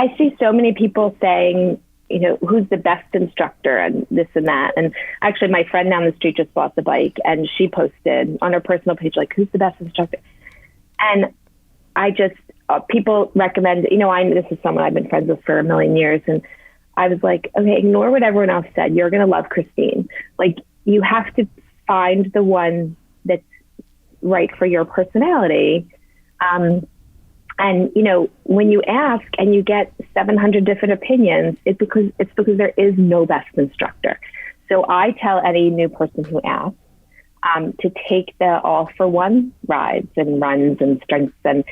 I see so many people saying, you know, who's the best instructor and this and that. And actually my friend down the street just bought the bike and she posted on her personal page, like, who's the best instructor? And I just, people recommend, you know, this is someone I've been friends with for a million years. And I was like, okay, ignore what everyone else said. You're going to love Christine. Like, you have to find the one that's right for your personality. And, you know, when you ask and you get 700 different opinions, it's because there is no best instructor. So I tell any new person who asks to take the all for one rides and runs and strengths. And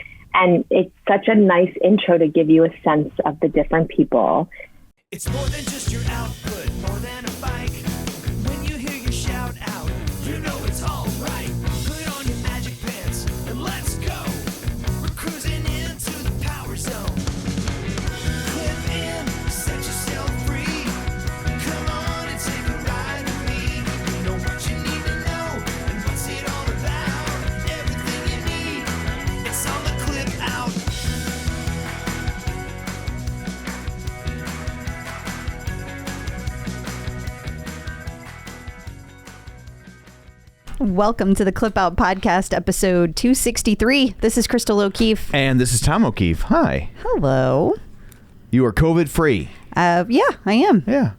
it's such a nice intro to give you a sense of the different people. It's more than just your output, more than a bike. When you hear your shout out, you know it's all right. Put on your magic pants and let's go. We're cruising into the power zone. Clip in, set yourself free. Come on and take a ride with me. Know what you need to know and what's it all about. Everything you need, it's on the Clip Out. Welcome to the Clip Out Podcast, episode 263. This is Crystal O'Keefe. And this is Tom O'Keefe. Hi. Hello. You are COVID-free. Yeah, I am. Yeah.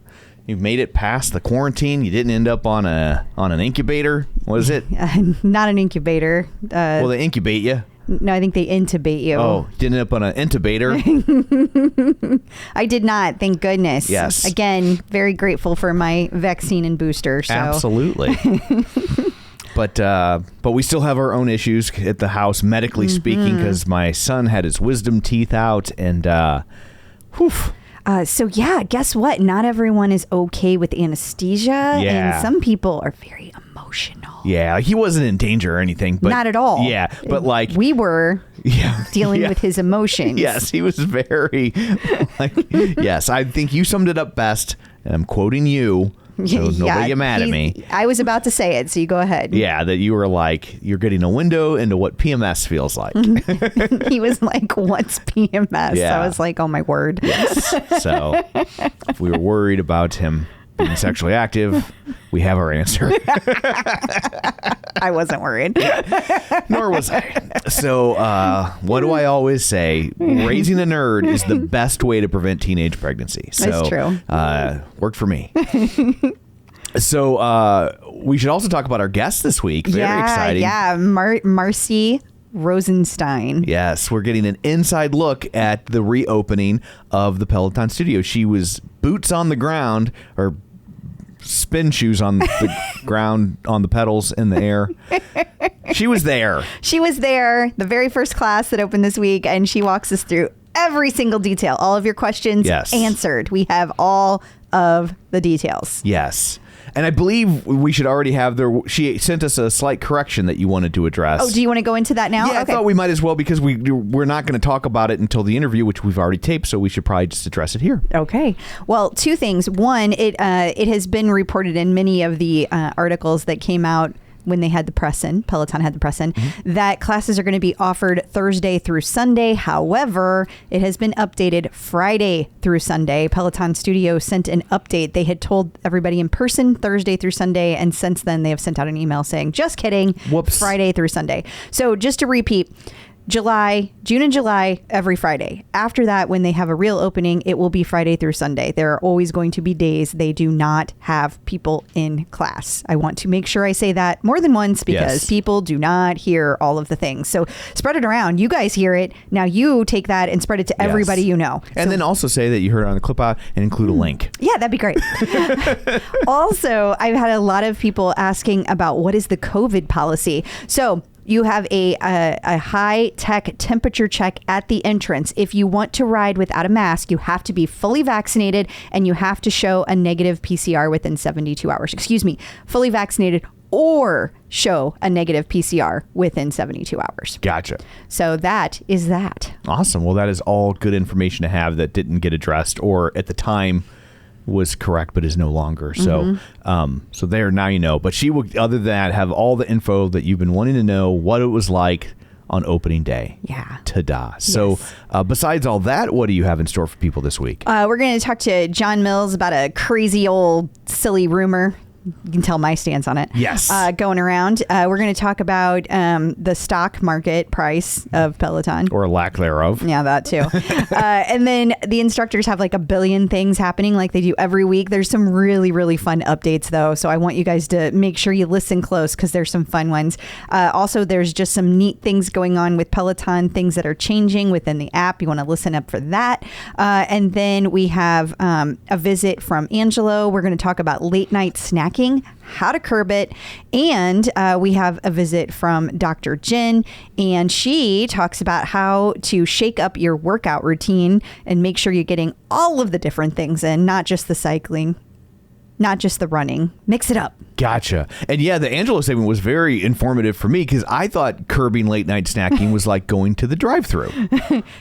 You've made it past the quarantine. You didn't end up on an incubator. What is it? Not an incubator. Well, they incubate you. No, I think they intubate you. Oh, didn't end up on an intubator. I did not, thank goodness. Yes. Again, very grateful for my vaccine and booster. So. Absolutely. But we still have our own issues at the house, medically speaking, because my son had his wisdom teeth out, and so yeah, guess what? Not everyone is okay with anesthesia, and some people are very emotional. Yeah, he wasn't in danger or anything, but not at all. Yeah, but like we were dealing with his emotions. Yes, he was very yes, I think you summed it up best, and I'm quoting you. So nobody get mad at me. I was about to say it, so you go ahead. Yeah, that you were like, you're getting a window into what PMS feels like. He was like, what's PMS? Yeah. I was like, oh my word. Yes. So if we were worried about him being sexually active, we have our answer. I wasn't worried. Nor was I. So what do I always say? Raising a nerd is the best way to prevent teenage pregnancy. So, that's true. Worked for me. So we should also talk about our guest this week. Very exciting. Yeah, Marci Rosenstein. Yes, we're getting an inside look at the reopening of the Peloton studio. She was boots on the ground, or spin shoes on the ground, on the pedals in the air. She was there. She was there, the very first class that opened this week, and she walks us through every single detail. All of your questions answered. We have all of the details. Yes. And I believe we should already have she sent us a slight correction that you wanted to address. Oh, do you want to go into that now? Yeah, okay. I thought we might as well, because we're not going to talk about it until the interview, which we've already taped, so we should probably just address it here. Okay. Well, two things. One, it has been reported in many of the articles that came out when they had the press in, Peloton had the press in, that classes are going to be offered Thursday through Sunday. However, it has been updated Friday through Sunday. Peloton Studio sent an update. They had told everybody in person Thursday through Sunday, and since then they have sent out an email saying, just kidding, whoops, Friday through Sunday. So just to repeat, June and July, every Friday. After that, when they have a real opening, it will be Friday through Sunday. There are always going to be days they do not have people in class. I want to make sure I say that more than once, because people do not hear all of the things. So spread it around. You guys hear it. Now you take that and spread it to everybody you know. And then also say that you heard it on the Clip Out and include a link. Yeah, that'd be great. Also, I've had a lot of people asking about what is the COVID policy. So you have a high-tech temperature check at the entrance. If you want to ride without a mask, you have to be fully vaccinated, and you have to show a negative PCR within 72 hours. Excuse me, fully vaccinated or show a negative PCR within 72 hours. Gotcha. So that is that. Awesome. Well, that is all good information to have that didn't get addressed, or at the time was correct but is no longer. So so there, now you know. But she will, other than that, have all the info that you've been wanting to know, what it was like on opening day. Yeah. Ta-da. So besides all that, what do you have in store for people this week? We're going to talk to John Mills about a crazy old silly rumor. You can tell my stance on it. Yes. Going around. We're going to talk about the stock market price of Peloton. Or lack thereof. Yeah, that too. And then the instructors have like a billion things happening like they do every week. There's some really, really fun updates though. So I want you guys to make sure you listen close because there's some fun ones. Also, there's just some neat things going on with Peloton, things that are changing within the app. You want to listen up for that. And then we have a visit from Angelo. We're going to talk about late night snacking, how to curb it. And we have a visit from Dr. Jenn, and she talks about how to shake up your workout routine and make sure you're getting all of the different things in, not just the cycling, not just the running. Mix it up. Gotcha. And yeah, the Angelo segment was very informative for me because I thought curbing late night snacking was like going to the drive-thru.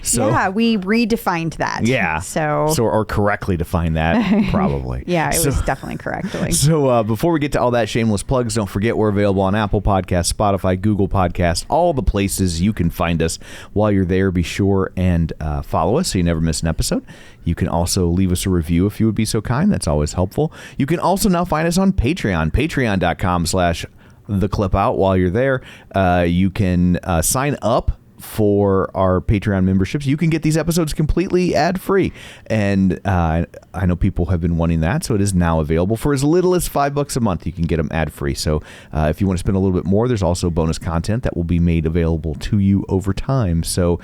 So, yeah, we redefined that. Yeah. So or correctly defined that, probably. Yeah, it was definitely correctly. So before we get to all that shameless plugs, don't forget we're available on Apple Podcasts, Spotify, Google Podcasts, all the places you can find us. While you're there, be sure and follow us so you never miss an episode. You can also leave us a review if you would be so kind. That's always helpful. You can also now find us on Patreon, patreon.com/theclipout. While you're there, you can sign up for our Patreon memberships. You can get these episodes completely ad-free. And I know people have been wanting that, so it is now available for as little as $5 a month. You can get them ad-free. So if you want to spend a little bit more, there's also bonus content that will be made available to you over time. So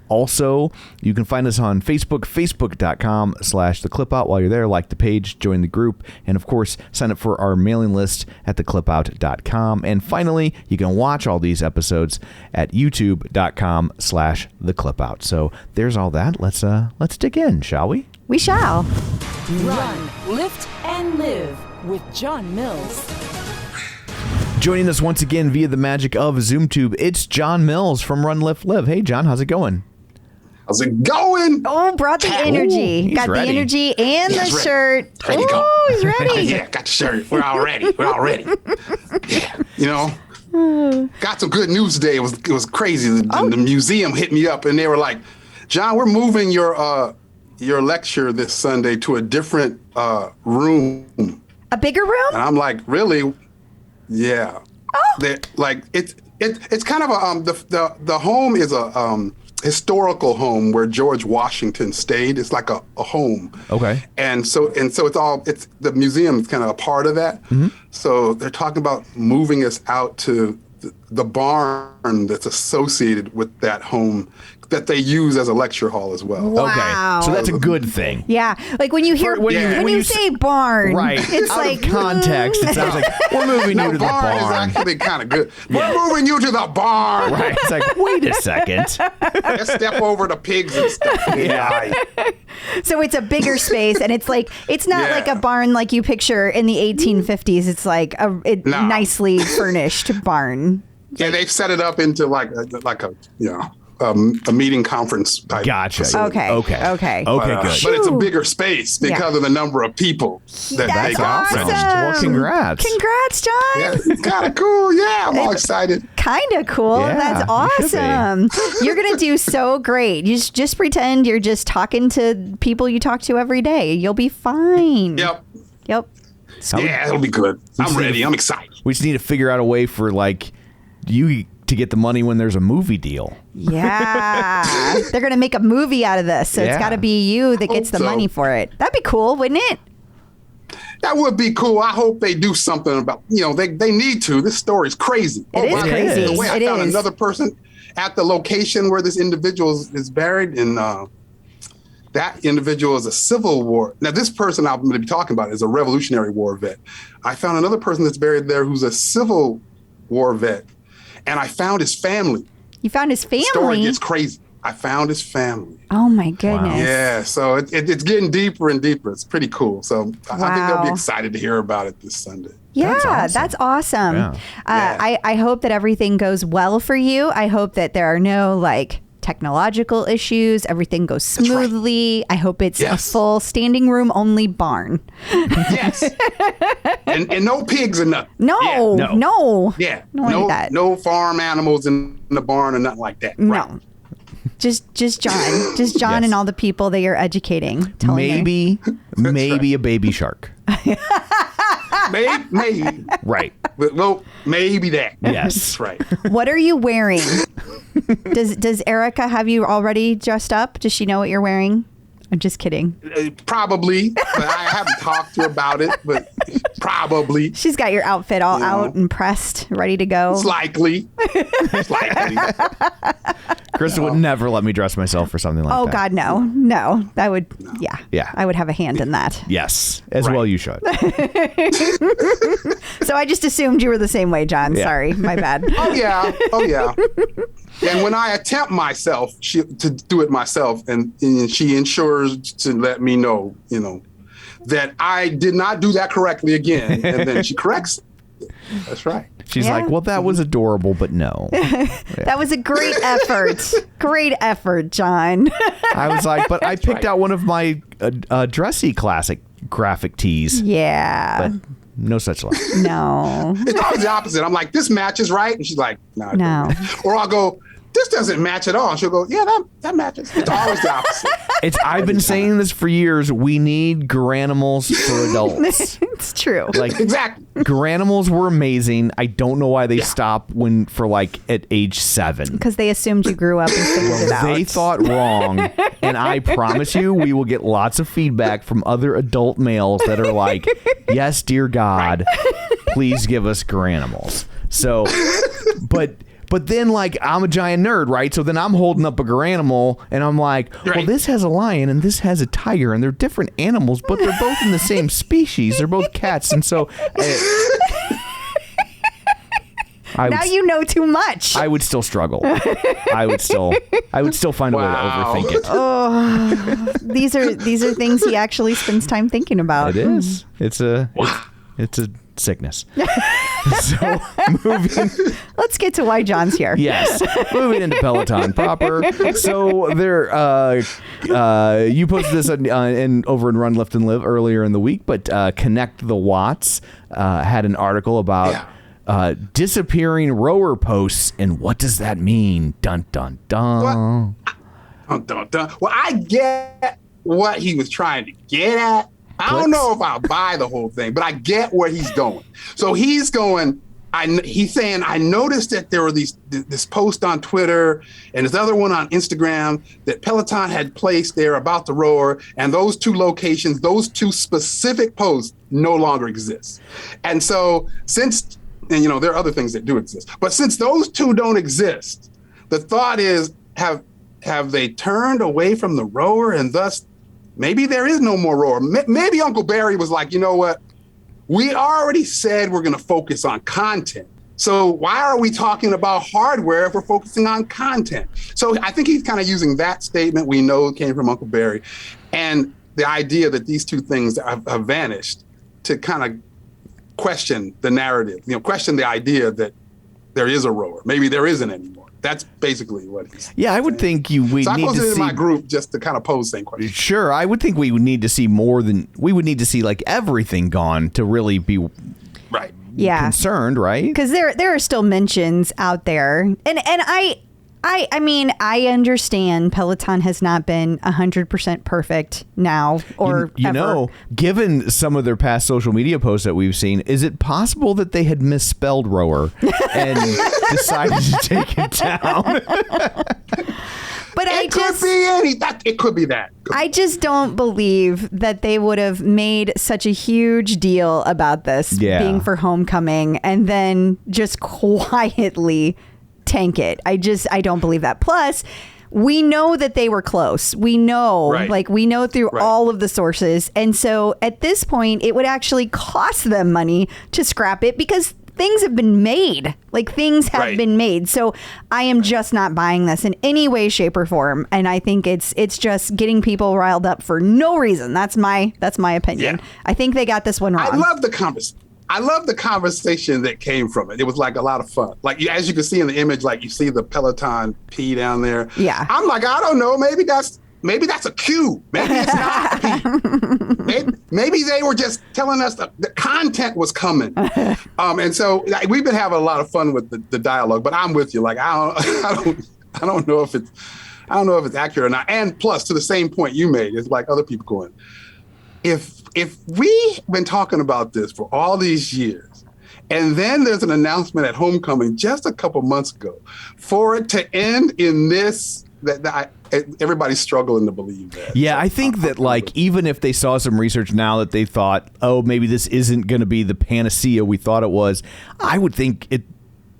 also, you can find us on Facebook, facebook.com/theclipout. While you're there, like the page, join the group, and of course, sign up for our mailing list at theclipout.com. And finally, you can watch all these episodes at youtube.com/theclipout. So there's all that. Let's dig in, shall we? We shall. Run, lift, and live with John Mills. Joining us once again via the magic of ZoomTube, it's John Mills from Run, Lift, Live. Hey, John, how's it going? How's it going? Oh, brought the energy. He's Got ready. the energy and Yeah, the he's shirt. Ready to go. Oh, he's ready. Yeah, got the shirt. We're all ready. Yeah, you know, got some good news today. It was crazy. The museum hit me up and they were like, "John, we're moving your lecture this Sunday to a different room." A bigger room? And I'm like, "Really?" Yeah. Oh. Like it's kind of a the home is a historical home where George Washington stayed. It's like a home. Okay. And so it's the museum is kind of a part of that. Mm-hmm. So they're talking about moving us out to the barn that's associated with that home that they use as a lecture hall as well. Wow. Okay. So that's a good thing. Yeah. Like when you hear, when you say barn, Right. it's Out like, of context, it sounds like we're moving you to the barn is barn. actually kind of good. We're moving you to the barn. Right. It's like, wait a second. Let's step over the pigs and stuff. Yeah. so it's a bigger space and it's like, it's not like a barn like you picture in the 1850s. It's like a nicely furnished barn. Yeah, they've set it up into like a a meeting conference type. Gotcha. Okay. Good. But it's a bigger space because of the number of people that That's they got. awesome. Well, congrats. Congrats, John. Yeah, it's kind of cool. Yeah, I'm all excited. Kind of cool. Yeah, That's you should awesome. You're going to do so great. You just pretend you're just talking to people you talk to every day. You'll be fine. Yep. Yep. Yeah, it'll be good. I'm ready. I'm excited. We just need to figure out a way for like you to get the money when there's a movie deal. Yeah. They're going to make a movie out of this. So it's got to be you that gets the money for it. That'd be cool, wouldn't it? That would be cool. I hope they do something about, they need to. This story is crazy. It is crazy. The way I found another person at the location where this individual is buried, and that individual is a Civil War. Now, this person I'm going to be talking about is a Revolutionary War vet. I found another person that's buried there who's a Civil War vet, and I found his family. You found his family? The story gets crazy. I found his family. Oh, my goodness. Wow. Yeah, so it's getting deeper and deeper. It's pretty cool. So I think they'll be excited to hear about it this Sunday. Yeah, that's awesome. Yeah. I hope that everything goes well for you. I hope that there are no technological issues, everything goes smoothly. I hope it's Yes. a full standing room only barn. Yes. and no pigs or nothing. No, Yeah. no. Yeah. No, like that. No farm animals in the barn or nothing like that. No. Right. Just John. Just John Yes. and all the people that you're educating. Telling them. Maybe a baby shark. Maybe. Right. Well, maybe that. Yes. That's right. What are you wearing? Does Erica have you already dressed up? Does she know what you're wearing? I'm just kidding. Probably. But I haven't talked to her about it, but probably. She's got your outfit all You know. out and pressed, ready to go. It's likely. It's likely. Kristen would never let me dress myself for something like Oh that. God, no. That would, yeah. Yeah. I would have a hand in that. Yes. As Right. well you should. So I just assumed you were the same way, John. Yeah. Sorry, my bad. Oh yeah. And when I attempt myself to do it myself, and she ensures to let me know, that I did not do that correctly again, and then she corrects it. That's right. She's Yeah. like, well, that was adorable, but no. That was a great effort. Great effort, John. I was like, but I picked out one of my dressy classic graphic tees, Yeah. but no such luck. No. It's always the opposite. I'm like, this matches, right? And she's like, no. it No. don't match. Or I'll go, this doesn't match at all. And she'll go, yeah, that matches. It's always the opposite. I've been saying this for years. We need Garanimals for adults. It's true. Like, Exactly. Garanimals were amazing. I don't know why they stopped at age 7. Because they assumed you grew up and figured it out. They thought wrong, and I promise you, we will get lots of feedback from other adult males that are like, "Yes, dear God, please give us Garanimals." So, but then, like, I'm a giant nerd, right? So then I'm holding up a Garanimal, and I'm like, well, Right. this has a lion, and this has a tiger, and they're different animals, but they're both in the same species. They're both cats, and so. Now you know too much. I would still struggle. I would still find a way to Wow. overthink it. Oh, these are things he actually spends time thinking about. It is. It's a sickness. So moving. Let's get to why John's here. Yes, moving into Peloton proper. So there, you posted this over in Run, Lift, and Live earlier in the week, but Connect the Watts had an article about disappearing rower posts, and what does that mean? Dun dun dun. Dun, dun, dun. Well, I get what he was trying to get at. I don't know if I'll buy the whole thing, but I get where he's going. So he's going, he's saying, I noticed that there were this post on Twitter and this other one on Instagram that Peloton had placed there about the rower, and those two locations, those two specific posts no longer exist. And so and there are other things that do exist, but since those two don't exist, the thought is, have they turned away from the rower, and thus maybe there is no more rower? Maybe Uncle Barry was like, you know what? We already said we're going to focus on content. So why are we talking about hardware if we're focusing on content? So I think he's kind of using that statement we know came from Uncle Barry, and the idea that these two things have vanished to kind of question the narrative, question the idea that there is a rower. Maybe there isn't anymore. That's basically what he's Yeah, I would think we so need I to posted it in see. my group just to kind of pose the same question. Sure, I would think we would need to see more than we would need to see like everything gone to really be Right. Yeah. concerned, right? Because there are still mentions out there, and I mean, I understand Peloton has not been 100% perfect now or you ever. know, given some of their past social media posts that we've seen, is it possible that they had misspelled rower and decided to take it down? But It could be that. I just don't believe that they would have made such a huge deal about this being for homecoming and then just quietly tank it. I don't believe that. Plus, we know that they were close. We know, we know through all of the sources. And so at this point, it would actually cost them money to scrap it because things have been made. Things have been made. So I am just not buying this in any way, shape, or form. And I think it's just getting people riled up for no reason. That's my opinion. Yeah. I think they got this one wrong. I love the conversation. I love the conversation that came from it. It was like a lot of fun. Like as you can see in the image, like you see the Peloton P down there. Yeah. I'm like, I don't know. Maybe that's a cue. Maybe it's not a P. Maybe they were just telling us the content was coming. And so we've been having a lot of fun with the dialogue. But I'm with you. Like I don't know if it's accurate or not. And plus, to the same point you made, it's like other people going, if we've been talking about this for all these years, and then there's an announcement at homecoming just a couple months ago, for it to end in this, everybody's struggling to believe that. Yeah, I think that like even if they saw some research now that they thought, oh, maybe this isn't going to be the panacea we thought it was, I would think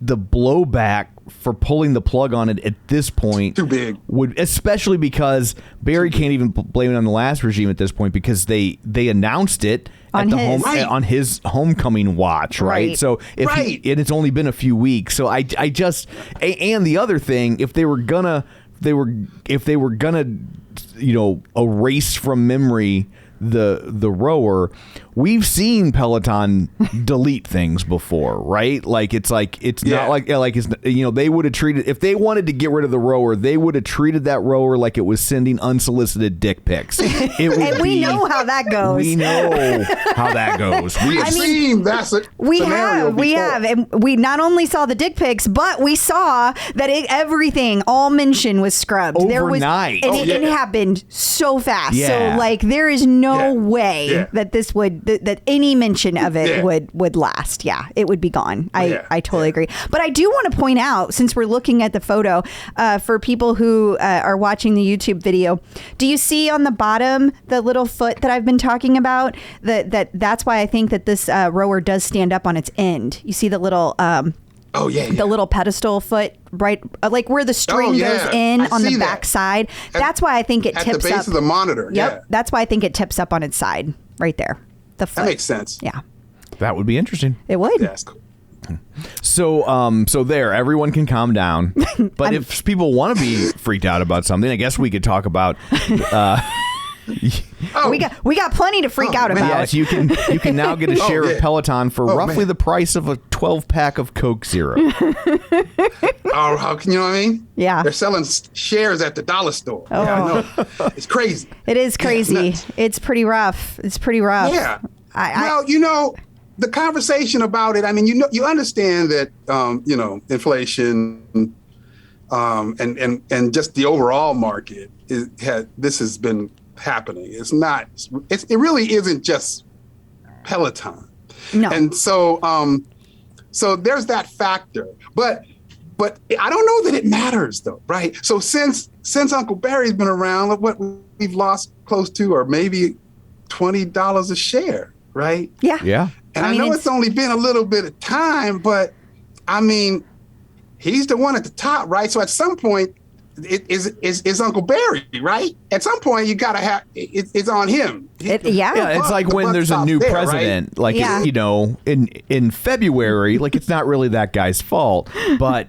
the blowback for pulling the plug on it at this point too big would, especially because Barry can't even blame it on the last regime at this point because they announced it on his homecoming watch, right? So and it's only been a few weeks. So I just and the other thing, if they were gonna erase from memory the rower, we've seen Peloton delete things before, right? Like it's not like it's, they would have treated, if they wanted to get rid of the rower, they would have treated that rower like it was sending unsolicited dick pics. We know how that goes. We know how that goes. We have, and we not only saw the dick pics, but we saw that all mention was scrubbed overnight. It happened so fast. Yeah. So like there is no way that this that any mention of it would last. Yeah, it would be gone. I totally agree. But I do want to point out, since we're looking at the photo, for people who are watching the YouTube video, do you see on the bottom the little foot that I've been talking about? That's why I think that this rower does stand up on its end. You see the little the little pedestal foot, right, like where the string goes in on the back side. That's why I think it tips up. At the base of the monitor. Yep. That's why I think it tips up on its side, right there. The foot. That makes sense. Yeah. That would be interesting. It would. Yeah, that's cool. So there, everyone can calm down. But if people want to be freaked out about something, I guess we could talk about. We got plenty to freak out about. Yes, you can now get a share of Peloton for roughly the price of a 12-pack of Coke Zero. How can you know what I mean? Yeah, they're selling shares at the dollar store. Oh, yeah, I know. It's crazy. It is crazy. Yeah, it's pretty rough. Yeah. The conversation about it. I mean, you understand that inflation, and just the overall market this has been happening. It really isn't just Peloton. No. And so there's that factor. But I don't know that it matters though, right? So since Uncle Barry's been around, look what we've lost close to, or maybe $20 a share, right? Yeah. Yeah. And I know it's only been a little bit of time, but I mean, he's the one at the top, right? So at some point, it's Uncle Barry, right? At some point, you gotta have it's on him. It's like when there's a new president, right? In February, like it's not really that guy's fault, but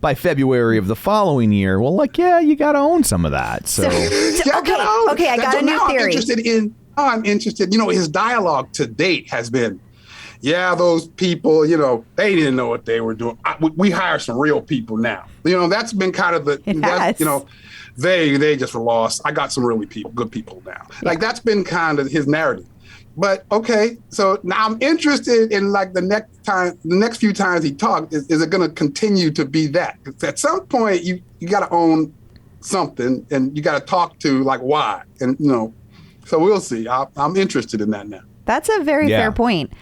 by February of the following year, well, you gotta own some of that. So okay, I got a new theory. I'm interested. His dialogue to date has been, those people, they didn't know what they were doing. We hire some real people now. That's been kind of they just were lost. I got some really good people now. Yeah. Like that's been kind of his narrative. But okay, so now I'm interested in like the next few times he talked, is it going to continue to be that? At some point, you got to own something and you got to talk to like why, and so we'll see. I'm interested in that now. That's a very fair point.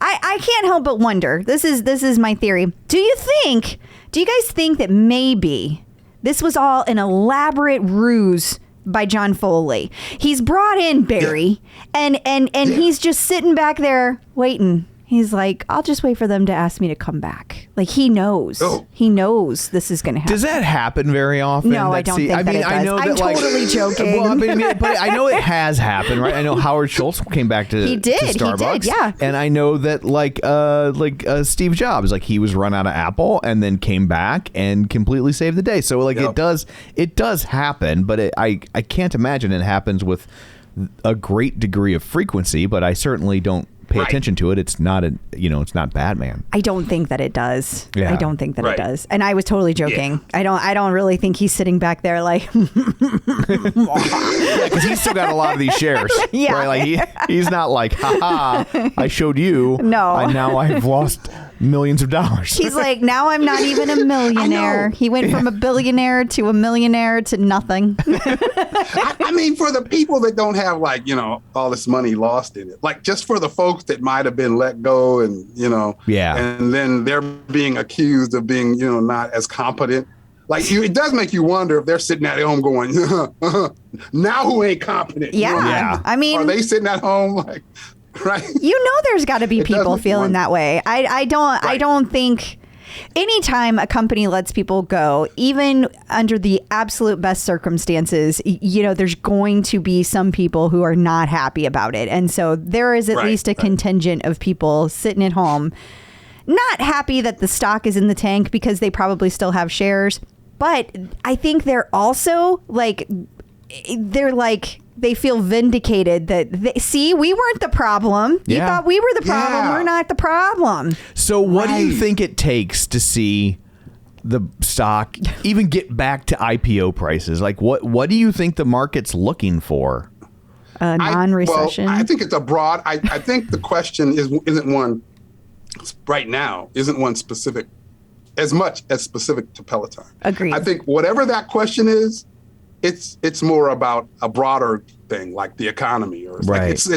I can't help but wonder. This is my theory. Do you guys think that maybe this was all an elaborate ruse by John Foley? He's brought in Barry and he's just sitting back there waiting. He's like, I'll just wait for them to ask me to come back. Like he knows. He knows this is going to happen. Does that happen very often? No, I don't think that it does. I know I'm totally joking. Well, but I know it has happened, right? I know Howard Schultz came back to Starbucks. He did, yeah. And I know that Steve Jobs, like he was run out of Apple and then came back and completely saved the day. So it does happen, but I can't imagine it happens with a great degree of frequency, but I certainly don't pay Right. attention to it, it's not it's not Batman. I don't think that it does. Yeah. I don't think that Right. it does. And I was totally joking. I don't really think he's sitting back there like Yeah, because he's still got a lot of these shares. Yeah. Right? Like he's not like, ha, I showed you. No. And now I've lost millions of dollars. he's like, now I'm not even a millionaire. He went from a billionaire to a millionaire to nothing. I mean, for the people that don't have like, all this money lost in it, like just for the folks that might have been let go and, Yeah. and then they're being accused of being, not as competent. Like it does make you wonder if they're sitting at home going, now who ain't competent? Yeah. Yeah. I mean, Are they sitting at home like, right? there's got to be It does people make you feeling wonder. that way. I don't think anytime a company lets people go, even under the absolute best circumstances, there's going to be some people who are not happy about it. And so there is at Right, least a contingent of people sitting at home, not happy that the stock is in the tank because they probably still have shares. But I think they're also they feel vindicated that we weren't the problem. You Yeah. thought we were the problem. Yeah. We're not the problem. So what do you Right. think it takes to see the stock even get back to IPO prices? Like what do you think the market's looking for? Non-recession. I think it's a broad. I think the question isn't one right now. Isn't one specific as much as specific to Peloton. Agreed. I think whatever that question is, it's more about a broader thing like the economy, or Right. it's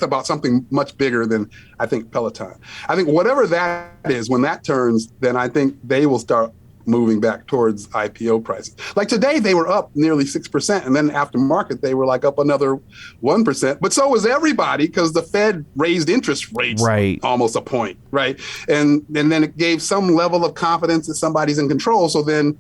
about something much bigger than I think Peloton. I think whatever that is, when that turns, then I think they will start moving back towards IPO prices. Like today, they were up nearly 6%, and then after market, they were like up another 1%. But so was everybody because the Fed raised interest rates Right. almost a point, right? And then it gave some level of confidence that somebody's in control. So then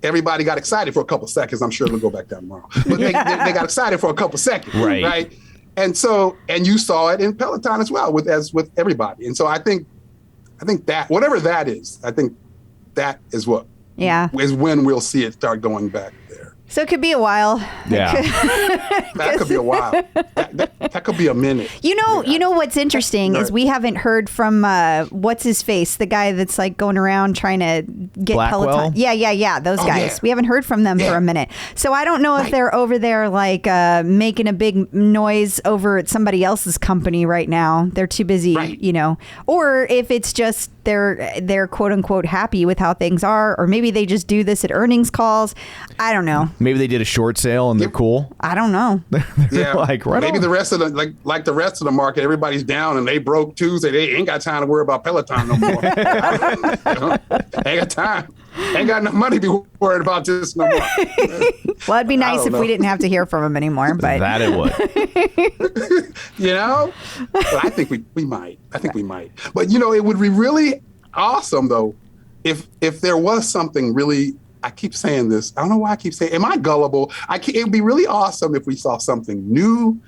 everybody got excited for a couple seconds. I'm sure it'll go back down tomorrow. But they got excited for a couple seconds, Right. And you saw it in Peloton as well with everybody. And so I think that whatever that is, I think that is is when we'll see it start going back there. So it could be a while. Yeah. That could be a while. That could be a minute. You know what's interesting is we haven't heard from what's his face, the guy that's like going around trying to get Blackwell? Peloton. Yeah, those guys. yeah. We haven't heard from them for a minute. So I don't know if they're over there like making a big noise over at somebody else's company right now. They're too busy, Right. or if it's just they're quote unquote happy with how things are, or maybe they just do this at earnings calls. I don't know. Maybe they did a short sale and they're cool. I don't know. Yeah, Like, right maybe on. the rest of the like the rest of the market, everybody's down and they broke Tuesday. They ain't got time to worry about Peloton no more. Ain't got time. Ain't got enough money to be worried about this no more. Well, it'd be nice don't if know. we didn't have to hear from him anymore. But That it would. But I think we might. I think we might. But it would be really awesome though if there was something really. I keep saying this. I don't know why I keep saying. Am I gullible? It would be really awesome if we saw something new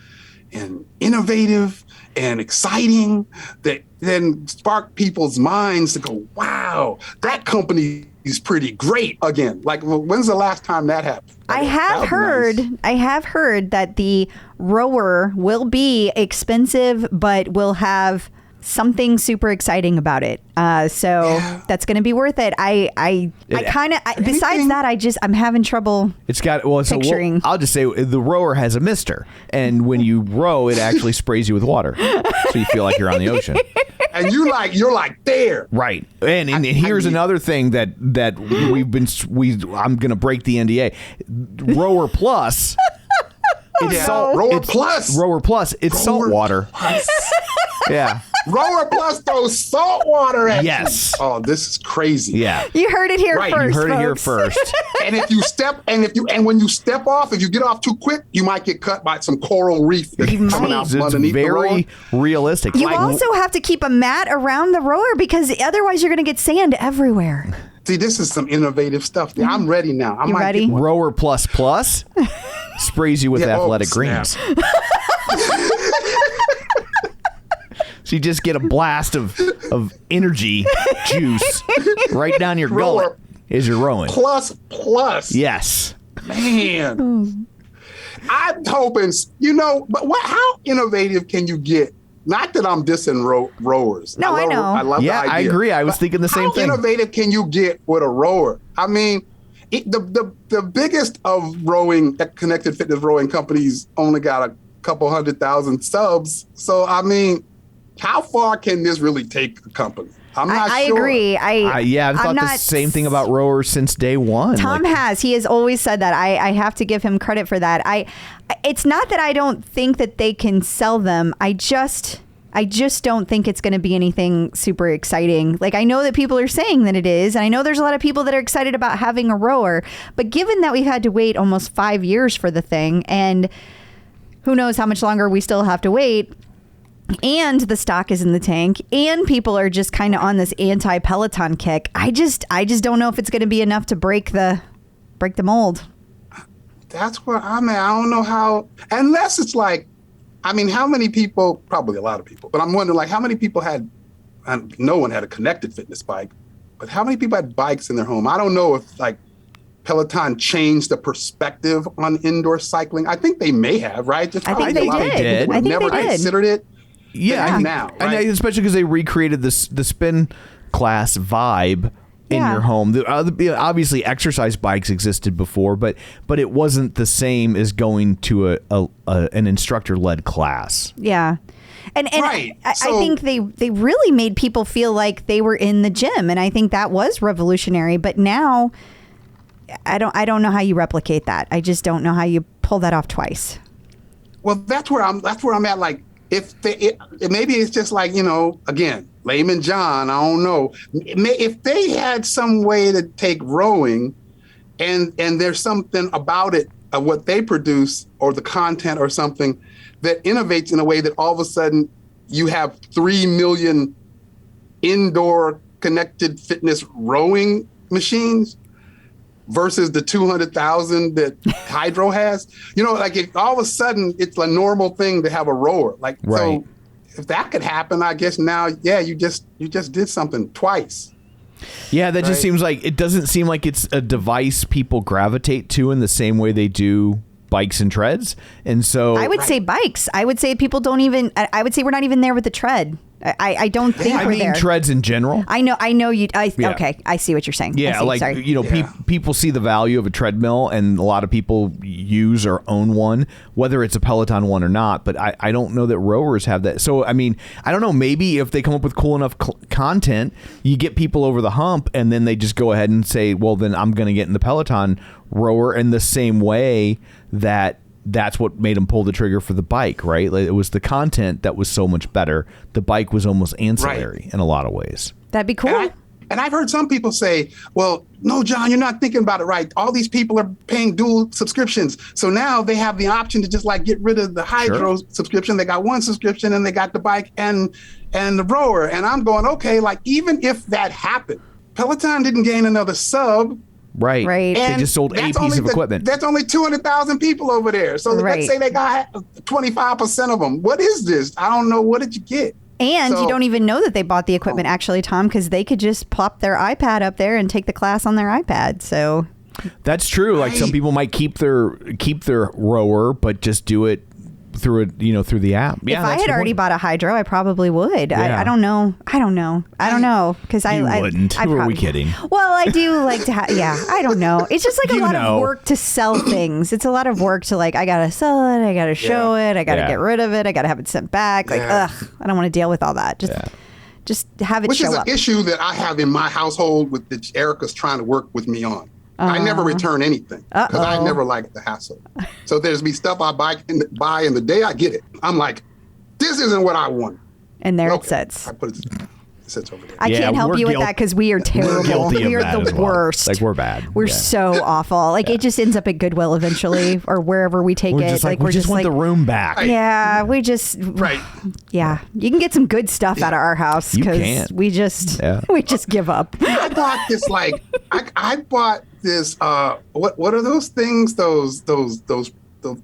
and innovative and exciting that then spark people's minds to go, wow, that company is pretty great again. Like, when's the last time that happened? I have heard that the rower will be expensive, but will have something super exciting about it. So that's going to be worth it. I kind of, besides that, I'm having trouble. It's got picturing. I'll just say the rower has a mister, and when you row, it actually sprays you with water, so you feel like you're on the ocean. And you're like there. Right. And here's another thing that I'm going to break the NDA. Rower Plus. It's salt. Rower Plus. Rower Plus. It's salt water. Yeah. Rower Plus throws salt water at Yes. you. Oh, this is crazy. Yeah. You heard it here Right, first. You heard it here folks. first. And when you step off, if you get off too quick, you might get cut by some coral reef that's coming out It's from underneath the rower. very realistic. You also have to keep a mat around the rower because otherwise you're going to get sand everywhere. See, this is some innovative stuff. I'm ready now. I You might ready? get one. Rower Plus Plus sprays you with Yeah, athletic snap. greens. So you just get a blast of energy juice right down your Rower gullet as you're rowing. Plus. Yes. Man. I'm hoping, but how innovative can you get not that I'm dissing rowers. No, I know. I love Yeah, the idea. I agree. I was But thinking the same thing. How innovative can you get with a rower? I mean, the biggest of rowing, connected fitness rowing companies only got a couple 100,000 subs. So, I mean, how far can this really take a company? I'm not I sure. agree. I've thought the same thing about rowers since day one. Tom has. He has always said that. I have to give him credit for that. It's not that I don't think that they can sell them. I just don't think it's going to be anything super exciting. Like, I know that people are saying that it is, and I know there's a lot of people that are excited about having a rower, but given that we've had to wait almost 5 years for the thing, and who knows how much longer we still have to wait, and the stock is in the tank, and people are just kind of on this anti-Peloton kick, I just don't know if it's going to be enough to break the mold. That's where I'm at. I don't know how, unless it's like, I mean, how many people, probably a lot of people, but I'm wondering, like, how many people had, and no one had a connected fitness bike, but how many people had bikes in their home? I don't know if, like, Peloton changed the perspective on indoor cycling. I think they may have, right? I think they did. I think never they did. considered it. Yeah, But now, and right? especially because they recreated the spin class vibe in Yeah. your home. Obviously, exercise bikes existed before, but it wasn't the same as going to an instructor-led class. Yeah. And Right. I So- think they really made people feel like they were in the gym, and I think that was revolutionary. But now, I don't know how you replicate that. I just don't know how you pull that off twice. Well, that's where I'm at. Like, maybe it's just like, again, layman John, I don't know. If they had some way to take rowing and there's something about it, what they produce or the content or something that innovates in a way that all of a sudden you have 3 million indoor connected fitness rowing machines versus the 200,000 that Hydro has, like if all of a sudden it's a normal thing to have a rower. Like, Right. So if that could happen, I guess now, you just did something twice. Yeah, that just Right. seems like, it doesn't seem like it's a device people gravitate to in the same way they do bikes and treads. And so I would say bikes. I would say people don't even. I would say we're not even there with the tread. I don't think I we're mean there. treads in general. I know you. Yeah. Okay, I see what you're saying. I Yeah, see, like, sorry. Yeah. people see the value of a treadmill, and a lot of people use or own one, whether it's a Peloton one or not. But I don't know that rowers have that. So, I mean, I don't know. Maybe if they come up with cool enough content, you get people over the hump, and then they just go ahead and say, well, then I'm going to get in the Peloton rower in the same way that's what made them pull the trigger for the bike, right? Like, it was the content that was so much better. The bike was almost ancillary in a lot of ways. That'd be cool. And I've heard some people say, well, no, John, you're not thinking about it right. All these people are paying dual subscriptions. So now they have the option to just like get rid of the Hydro subscription. They got one subscription and they got the bike and the rower. And I'm going, okay, like even if that happened, Peloton didn't gain another sub. Right. Right. They And just sold a that's piece only of equipment. That's only 200,000 people over there. So Right. let's say they got 25% of them. What is this? I don't know. What did you get? And So- you don't even know that they bought the equipment, actually, Tom, because they could just plop their iPad up there and take the class on their iPad. So That's true. Like some Right. people might keep their rower, but just do it through the app. Yeah, if I had already bought a Hydro, I probably would. Yeah. I don't know because You I wouldn't. I Who are we probably- kidding? Well, I do like to have. Yeah, I don't know. It's just like a You lot know. of work to sell things. It's a lot of work to like. I gotta sell it. I gotta show it. I gotta Yeah. get rid of it. I gotta have it sent back. Like, Yeah. I don't want to deal with all that. Just have it Which show is an up. issue that I have in my household with that Erica's trying to work with me on. I never return anything because I Uh-oh. never liked the hassle. So there's be stuff I buy and the day I get it, I'm like, this isn't what I want. And there it Okay. sits. I put it sits over there. I Yeah, can't help we're you with guilt- that because we are terrible. guilty of We are that the as well. worst. Like, we're bad. We're Yeah. so awful. Like it just ends up at Goodwill eventually, or wherever we take We're it. just like, we're we just want the room back. Right. Yeah, we just Right. Yeah, you can get some good stuff out of our house You because can. we just we just give up. I bought this I bought this what are those things? Those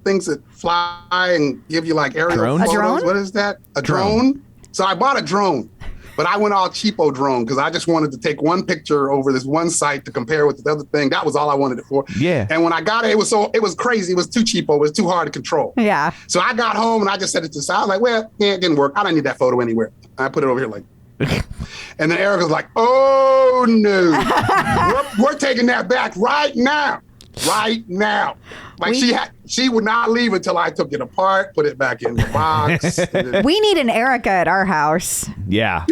things that fly and give you like aerial Drones? A photos. drone? What is that? A drone? So I bought a drone. But I went all cheapo drone because I just wanted to take one picture over this one site to compare with the other thing. That was all I wanted it for. Yeah. And when I got it, it was crazy. It was too cheapo. It was too hard to control. Yeah. So I got home and I just set it to the side. I was like, well, yeah, it didn't work. I don't need that photo anywhere. I put it over here like. And then Eric was like, oh, no. we're taking that back right now. Right now. Like she would not leave until I took it apart, put it back in the box. We need an Erica at our house. Yeah.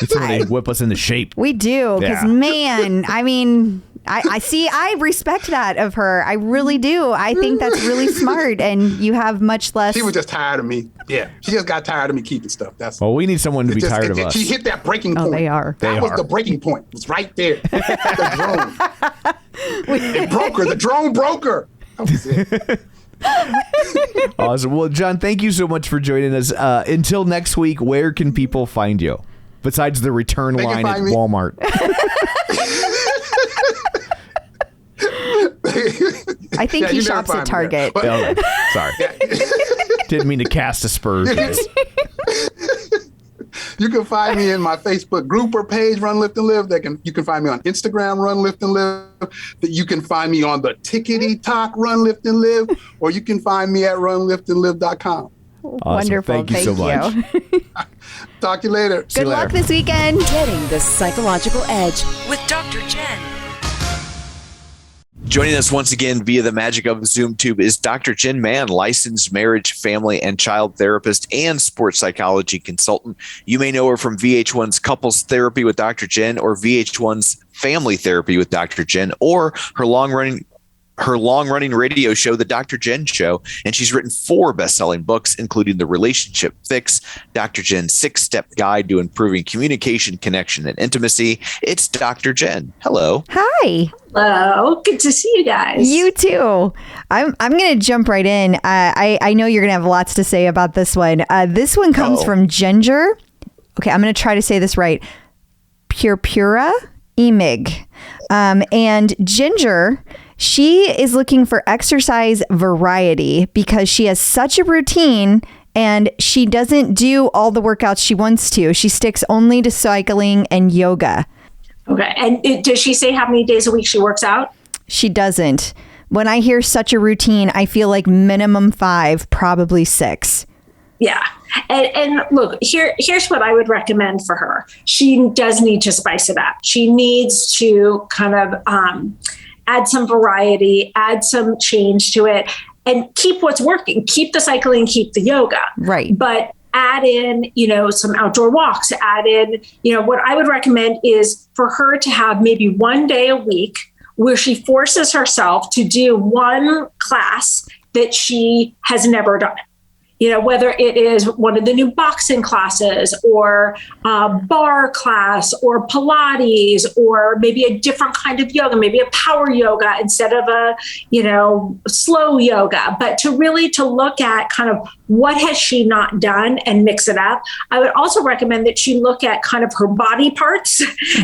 Somebody whip us into shape. We do. Because, man, I mean, I see, I respect that of her. I really do. I think that's really smart. And you have much less. She was just tired of me. Yeah. She just got tired of me keeping stuff. That's well, we need someone to be tired of us. She hit that breaking point. Oh, they are. That was the breaking point. It was right there. The drone. It broke her. The drone broke her. That was it. Awesome. Well, John, thank you so much for joining us. Until next week, where can people find you? Besides the return line at Walmart. I think he shops at Target. Okay. Sorry. Didn't mean to cast aspersions. You can find me in my Facebook group or page, Run, Lift, and Live. You can find me on Instagram, Run, Lift, and Live. You can find me on the Tickety Talk, Run, Lift, and Live. Or you can find me at runliftandlive.com. Awesome. Wonderful. Thank you so much. Talk to you later. Good luck this weekend. Getting the psychological edge with Dr. Jenn. Joining us once again via the magic of ZoomTube is Dr. Jenn Mann, licensed marriage, family, and child therapist and sports psychology consultant. You may know her from VH1's Couples Therapy with Dr. Jenn or VH1's Family Therapy with Dr. Jenn or her long-running radio show, The Dr. Jenn Show, and she's written 4 best-selling books, including The Relationship Fix, Dr. Jenn's 6-Step Guide to Improving Communication, Connection, and Intimacy. It's Dr. Jenn. Hello. Hi. Hello. Good to see you guys. You too. I'm going to jump right in. I know you're going to have lots to say about this one. This one comes from Ginger. Okay, I'm going to try to say this right. Purpura Emig. And Ginger, she is looking for exercise variety because she has such a routine and she doesn't do all the workouts she wants to. She sticks only to cycling and yoga. Okay. And does she say how many days a week she works out? She doesn't. When I hear such a routine, I feel like minimum 5, probably 6. Yeah. And look, here's what I would recommend for her. She does need to spice it up. She needs to kind of add some variety, add some change to it, and keep what's working. Keep the cycling, keep the yoga. Right. But add in, some outdoor walks, add in, what I would recommend is for her to have maybe one day a week where she forces herself to do one class that she has never done. Whether it is one of the new boxing classes or a bar class or Pilates or maybe a different kind of yoga, maybe a power yoga instead of a, slow yoga, but to look at kind of what has she not done and mix it up. I would also recommend that she look at kind of her body parts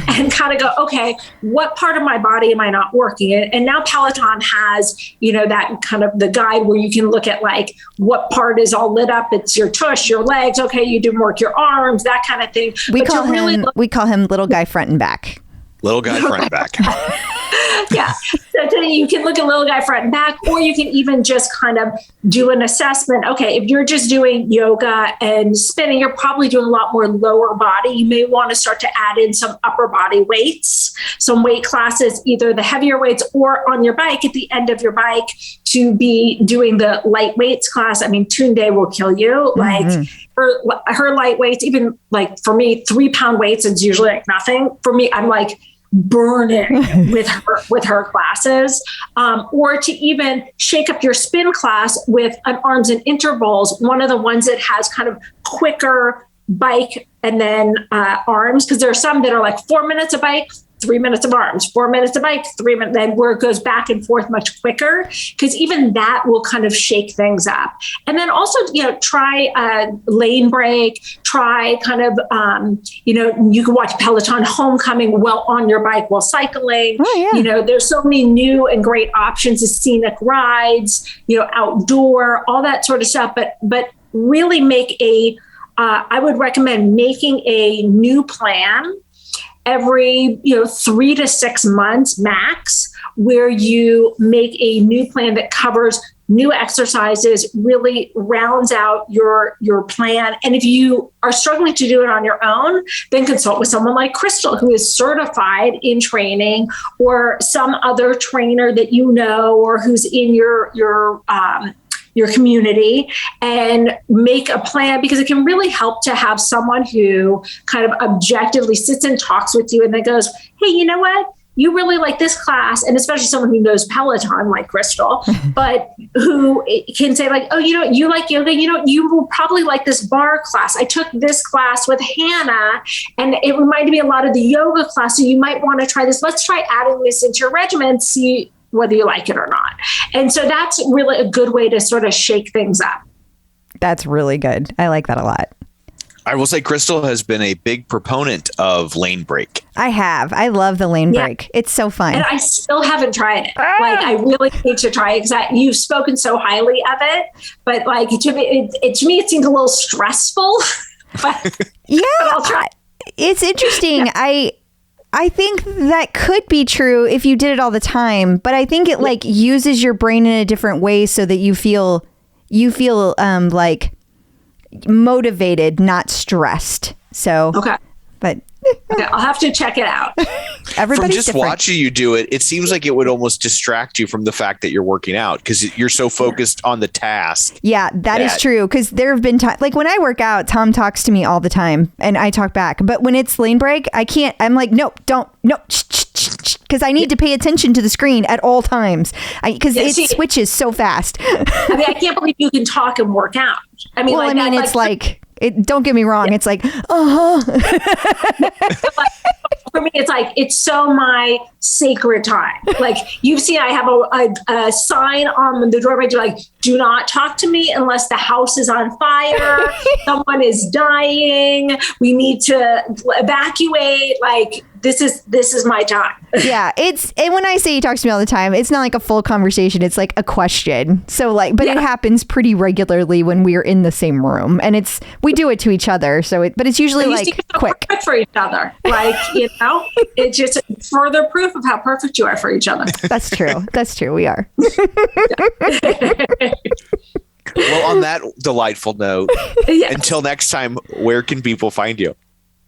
and kind of go, okay, what part of my body am I not working? And now Peloton has, that kind of the guide where you can look at like what part is all lit up. It's your tush, your legs. Okay, you do work your arms, that kind of thing. We call him little guy front and back. Little guy front and back. Yeah. So you can look at little guy front and back, or you can even just kind of do an assessment. Okay, if you're just doing yoga and spinning, you're probably doing a lot more lower body. You may want to start to add in some upper body weights, some weight classes, either the heavier weights or on your bike at the end of your bike to be doing the light weights class. I mean, Tunde will kill you. Like her light weights, even like for me, 3-pound weights is usually like nothing. For me, I'm like burning with her classes, or to even shake up your spin class with an arms and intervals, one of the ones that has kind of quicker bike and then arms, because there are some that are like 4 minutes of bike, 3 minutes of arms, 4 minutes of bike, 3 minutes, then where it goes back and forth much quicker, because even that will kind of shake things up. And then also, try lane break, try kind of, you can watch Peloton Homecoming while on your bike while cycling. Oh, yeah. There's so many new and great options of scenic rides, outdoor, all that sort of stuff, but really make a I would recommend making a new plan every 3 to 6 months max, where you make a new plan that covers new exercises, really rounds out your plan. And if you are struggling to do it on your own, then consult with someone like Crystal, who is certified in training, or some other trainer that you know, or who's in your community, and make a plan, because it can really help to have someone who kind of objectively sits and talks with you and then goes, hey, you know what? You really like this class, and especially someone who knows Peloton like Crystal, but who can say like, oh, you like yoga, you will probably like this bar class. I took this class with Hannah and it reminded me a lot of the yoga class. So you might want to try this. Let's try adding this into your regimen, see whether you like it or not. And so that's really a good way to sort of shake things up. That's really good. I like that a lot. I will say Crystal has been a big proponent of lane break. I have. I love the lane break. It's so fun. And I still haven't tried it. Like, I really need to try it, because you've spoken so highly of it. But like to me, it seems a little stressful. But I'll try. It's interesting. I think that could be true if you did it all the time, but I think it like uses your brain in a different way so that you feel like motivated, not stressed. So, but okay, I'll have to check it out. Everybody's from just different. watching you do it, it seems like it would almost distract you from the fact that you're working out, because you're so focused on the task. Yeah, that is true. Because there have been times, like when I work out, Tom talks to me all the time and I talk back. But when it's lane break, I can't. I'm like, no, don't, no, because I need to pay attention to the screen at all times, because it switches so fast. I mean, I can't believe you can talk and work out. I mean, well, it's like. Don't get me wrong. It's like, for me, it's like, it's so my sacred time. Like, you've seen, I have a sign on the doorway, like, do not talk to me unless the house is on fire, someone is dying, we need to evacuate. Like, this is my time. Yeah, and when I say he talks to me all the time, it's not like a full conversation. It's like a question. So like, but it happens pretty regularly when we're in the same room, and we do it to each other. So but it's usually like quick for each other. Like, it's just further proof of how perfect you are for each other. That's true. That's true. We are. Well, on that delightful note, until next time, where can people find you?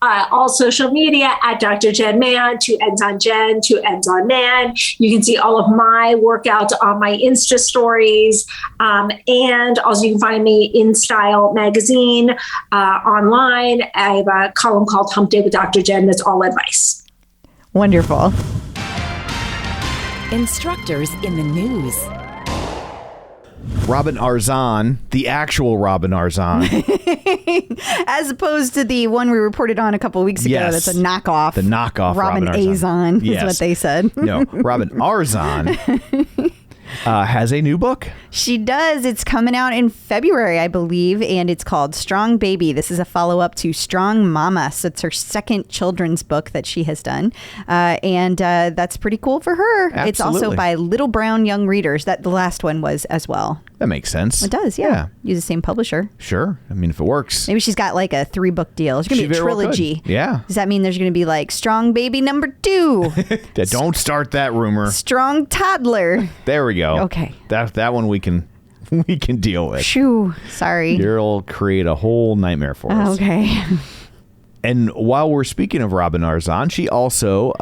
All social media at Dr. Jenn Man, 2 N's on Jen, 2 N's on Man. You can see all of my workouts on my Insta stories. And also you can find me in Style magazine online. I have a column called Hump Day with Dr. Jenn that's all advice. Wonderful. Instructors in the news. Robin Arzon, the actual Robin Arzon. As opposed to the one we reported on a couple of weeks ago. Yes. That's a knockoff. The knockoff Robin Arzon is what they said. No, Robin Arzon has a new book. She does. It's coming out in February, I believe, and it's called Strong Baby. This is a follow-up to Strong Mama. So it's her second children's book that she has done, and that's pretty cool for her. Absolutely. It's also by Little Brown Young Readers. That the last one was as well. That makes sense. It does, yeah. Use the same publisher. Sure. I mean, if it works. Maybe she's got like a 3-book deal. It's going to be a trilogy. Yeah. Does that mean there's going to be like Strong Baby number 2? Don't start that rumor. Strong Toddler. There we go. Okay. That one we can deal with. Shoo. Sorry. You'll create a whole nightmare for us. Okay. And while we're speaking of Robin Arzon, she also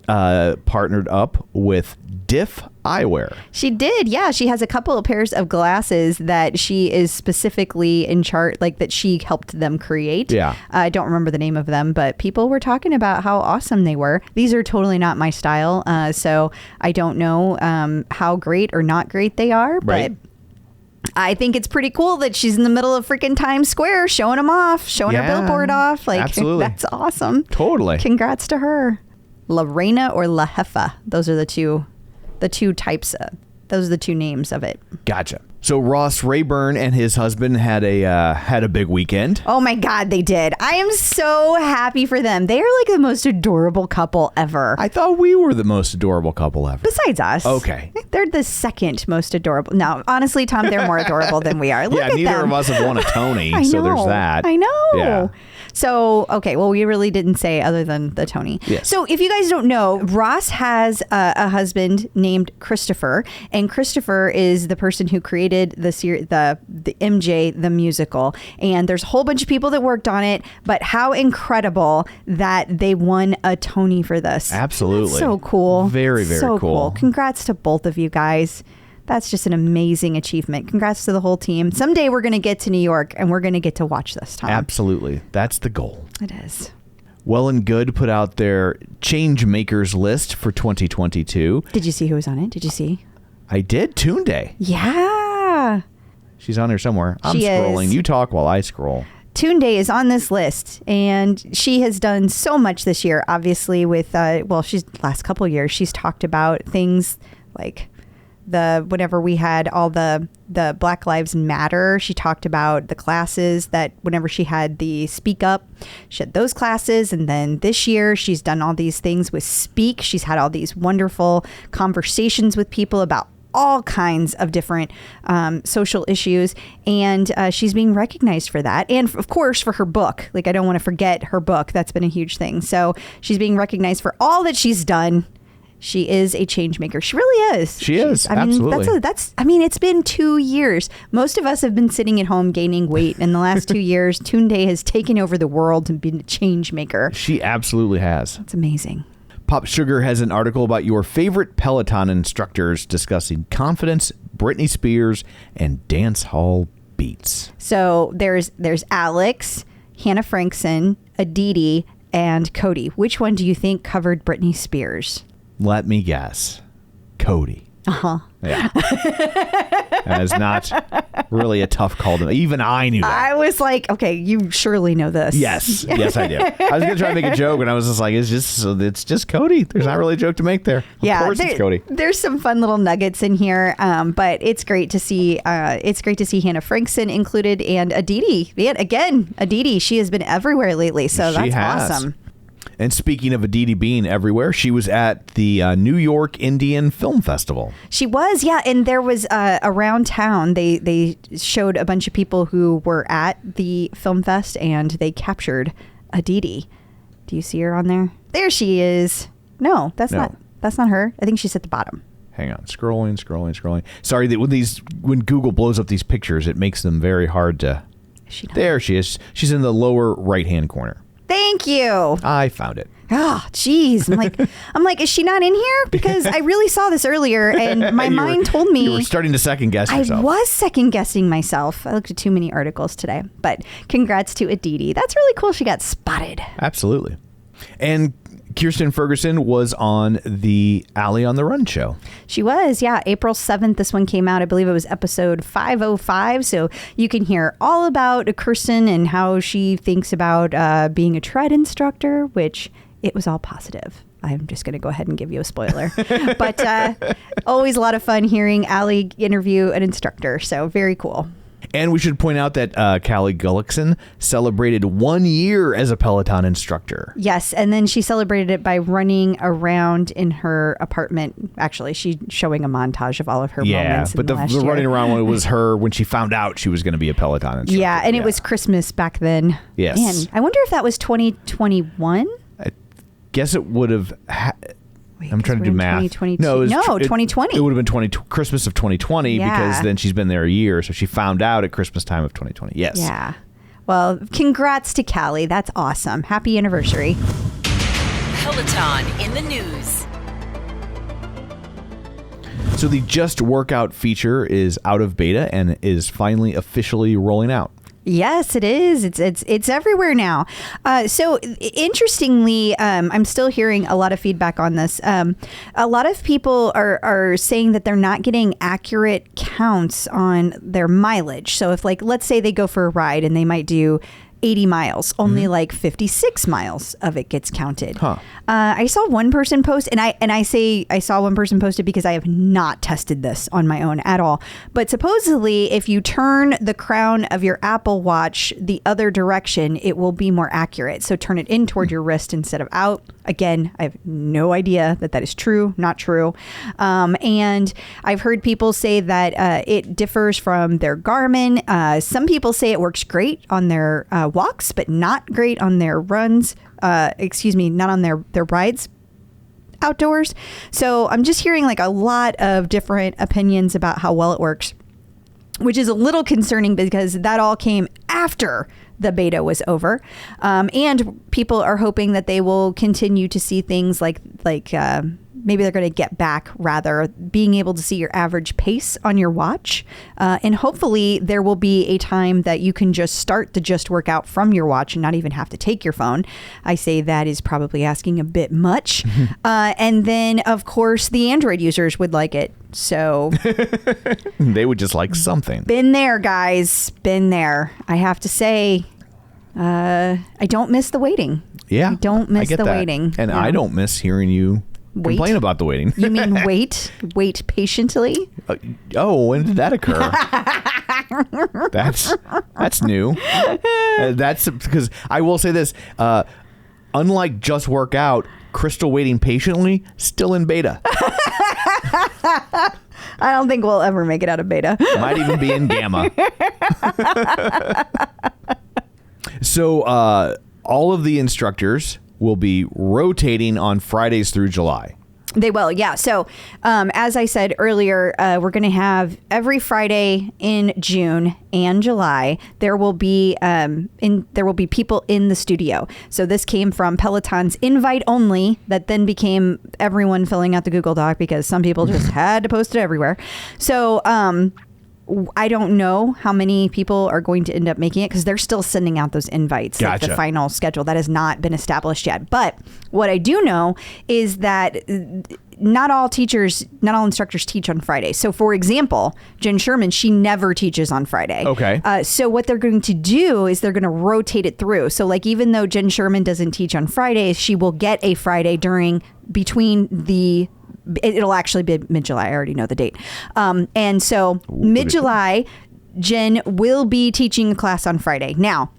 partnered up with Diff Eye Wear. She did, yeah. She has a couple of pairs of glasses that she is specifically in chart, like that she helped them create. Yeah. I don't remember the name of them, but people were talking about how awesome they were. These are totally not my style, so I don't know how great or not great they are, right. But I think it's pretty cool that she's in the middle of freaking Times Square showing them off, showing her billboard off. Like, absolutely. That's awesome. Totally. Congrats to her. La Reina or La Jefa. Those are the two types Those are the two names of it. Gotcha. So Ross Rayburn and his husband had a big weekend. Oh my God, they did. I am so happy for them. They are like the most adorable couple ever. I thought we were the most adorable couple ever. Besides us. Okay. They're the second most adorable. No, honestly, Tom, they're more adorable than we are. Look at neither them. of us have won a Tony, I know, so there's that. I know. Yeah. So, okay, well, we really didn't say other than the Tony. Yes. So if you guys don't know, Ross has a husband named Christopher, and Christopher is the person who created the MJ, the musical. And there's a whole bunch of people that worked on it, but how incredible that they won a Tony for this. Absolutely. That's so cool. Very, very so cool. Congrats to both of you guys. That's just an amazing achievement. Congrats to the whole team. Someday we're going to get to New York and we're going to get to watch this, Tom. Absolutely. That's the goal. It is. Well and Good put out their Changemakers list for 2022. Did you see who was on it? Did you see? I did. Tunde. Yeah. She's on there somewhere. I'm She scrolling. is. You talk while I scroll. Tunde is on this list, and she has done so much this year, obviously, with, she's last couple of years, she's talked about things like whenever we had all the Black Lives Matter, she talked about the classes that whenever she had the Speak Up, she had those classes. And then this year she's done all these things with Speak. She's had all these wonderful conversations with people about all kinds of different social issues. And she's being recognized for that. And of course, for her book. Like, I don't want to forget her book. That's been a huge thing. So she's being recognized for all that she's done. She is a change maker. She really is. She is. I mean, Absolutely. it's been 2 years. Most of us have been sitting at home gaining weight. In the last 2 years, Tunde has taken over the world and been a change maker. She absolutely has. It's amazing. Pop Sugar has an article about your favorite Peloton instructors discussing confidence, Britney Spears, and dance hall beats. So there's Alex, Hannah Frankson, Aditi, and Cody. Which one do you think covered Britney Spears? Let me guess. Cody. Uh-huh. Yeah. That is not really a tough call to make. Even I knew that. I was like, okay, you surely know this. Yes. Yes, I do. I was going to try to make a joke, and I was just like, it's just Cody. There's not really a joke to make there. Of course it's Cody. There's some fun little nuggets in here, but it's great to see. It's great to see Hannah Frankson included and Aditi. Again, Aditi. She has been everywhere lately, so She that's has. awesome. And speaking of Aditi being everywhere, she was at the New York Indian Film Festival. She was, yeah. And there was around town, they showed a bunch of people who were at the film fest and they captured Aditi. Do you see her on there? There she is. No, that's not her. I think she's at the bottom. Hang on. Scrolling. Sorry that when Google blows up these pictures, it makes them very hard to. There she is. She's in the lower right-hand corner. Thank you. I found it. Oh, geez. I'm like, is she not in here? Because I really saw this earlier and my mind told me. You were starting to second guess yourself. I was second guessing myself. I looked at too many articles today, but congrats to Aditi. That's really cool. She got spotted. Absolutely. And Kirsten Ferguson was on the Alley on the Run show. She was, yeah. April 7th, this one came out. I believe it was episode 505. So you can hear all about Kirsten and how she thinks about being a tread instructor, which it was all positive. I'm just going to go ahead and give you a spoiler. But always a lot of fun hearing Allie interview an instructor. So very cool. And we should point out that Callie Gullickson celebrated 1 year as a Peloton instructor. Yes, and then she celebrated it by running around in her apartment. Actually, she's showing a montage of all of her moments. But the running around one was her when she found out she was going to be a Peloton instructor. Yeah, and it was Christmas back then. Yes. Man, I wonder if that was 2021? I guess it would have... Wait, I'm trying to do math. 2022. No, 2020. It would have been Christmas of 2020 because then she's been there a year. So she found out at Christmas time of 2020. Yes. Yeah. Well, congrats to Callie. That's awesome. Happy anniversary. Peloton in the news. So the Just Workout feature is out of beta and is finally officially rolling out. Yes, it is. It's everywhere now. So interestingly, I'm still hearing a lot of feedback on this. A lot of people are saying that they're not getting accurate counts on their mileage. So if, like, let's say they go for a ride and they might do 80 miles. Only like 56 miles of it gets counted. Huh. I saw one person post, and I say I saw one person post it because I have not tested this on my own at all. But supposedly, if you turn the crown of your Apple Watch the other direction, it will be more accurate. So turn it in toward your wrist instead of out. Again, I have no idea that is true, not true. And I've heard people say that it differs from their Garmin. Some people say it works great on their walks, but not great on their runs. Not on their rides outdoors. So I'm just hearing like a lot of different opinions about how well it works, which is a little concerning because that all came after the beta was over. And people are hoping that they will continue to see things like maybe they're going to get back rather being able to see your average pace on your watch. And hopefully there will be a time that you can just start to just work out from your watch and not even have to take your phone. I say that is probably asking a bit much. And then, of course, the Android users would like it. So they would just like something. Been there, guys. Been there. I have to say, I don't miss the waiting. Yeah. I don't miss the waiting. And I don't miss hearing you complain about the waiting. You mean wait patiently? When did that occur? That's new. That's because I will say this. Unlike Just Work Out, Crystal waiting patiently still in beta. I don't think we'll ever make it out of beta. Might even be in gamma. So all of the instructors will be rotating on Fridays through July. They will, yeah. So as I said earlier, we're going to have every Friday in June and July. There will be people in the studio. So this came from Peloton's invite only, that then became everyone filling out the Google Doc because some people just had to post it everywhere. So I don't know how many people are going to end up making it because they're still sending out those invites. Gotcha. Like the final schedule that has not been established yet. But what I do know is that not all instructors teach on Friday. So for example, Jen Sherman, she never teaches on Friday. Okay. So what they're going to do is they're going to rotate it through. So like even though Jen Sherman doesn't teach on Fridays, she will get a Friday it'll actually be mid-July. I already know the date. And so mid-July, Jen will be teaching a class on Friday. Now,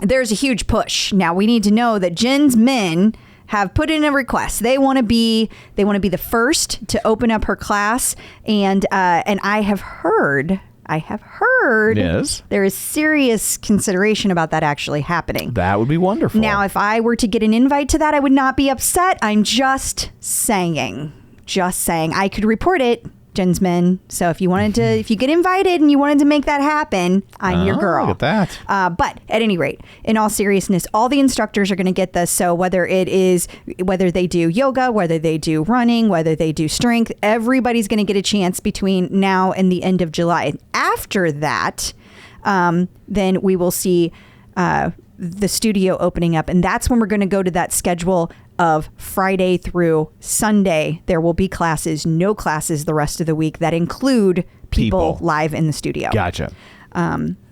there's a huge push. Now, we need to know that Jen's men have put in a request. They want to be the first to open up her class. And I have heard yes, there is serious consideration about that actually happening. That would be wonderful. Now, if I were to get an invite to that, I would not be upset. I'm just saying. I could report it, Jen's men. So if you get invited and you wanted to make that happen, I'm your girl. Look at that. But at any rate, in all seriousness, all the instructors are going to get this. So whether they do yoga, whether they do running, whether they do strength, everybody's going to get a chance between now and the end of July. After that, then we will see the studio opening up. And that's when we're going to go to that schedule of Friday through Sunday. There will be classes, no classes the rest of the week that include people live in the studio. Gotcha.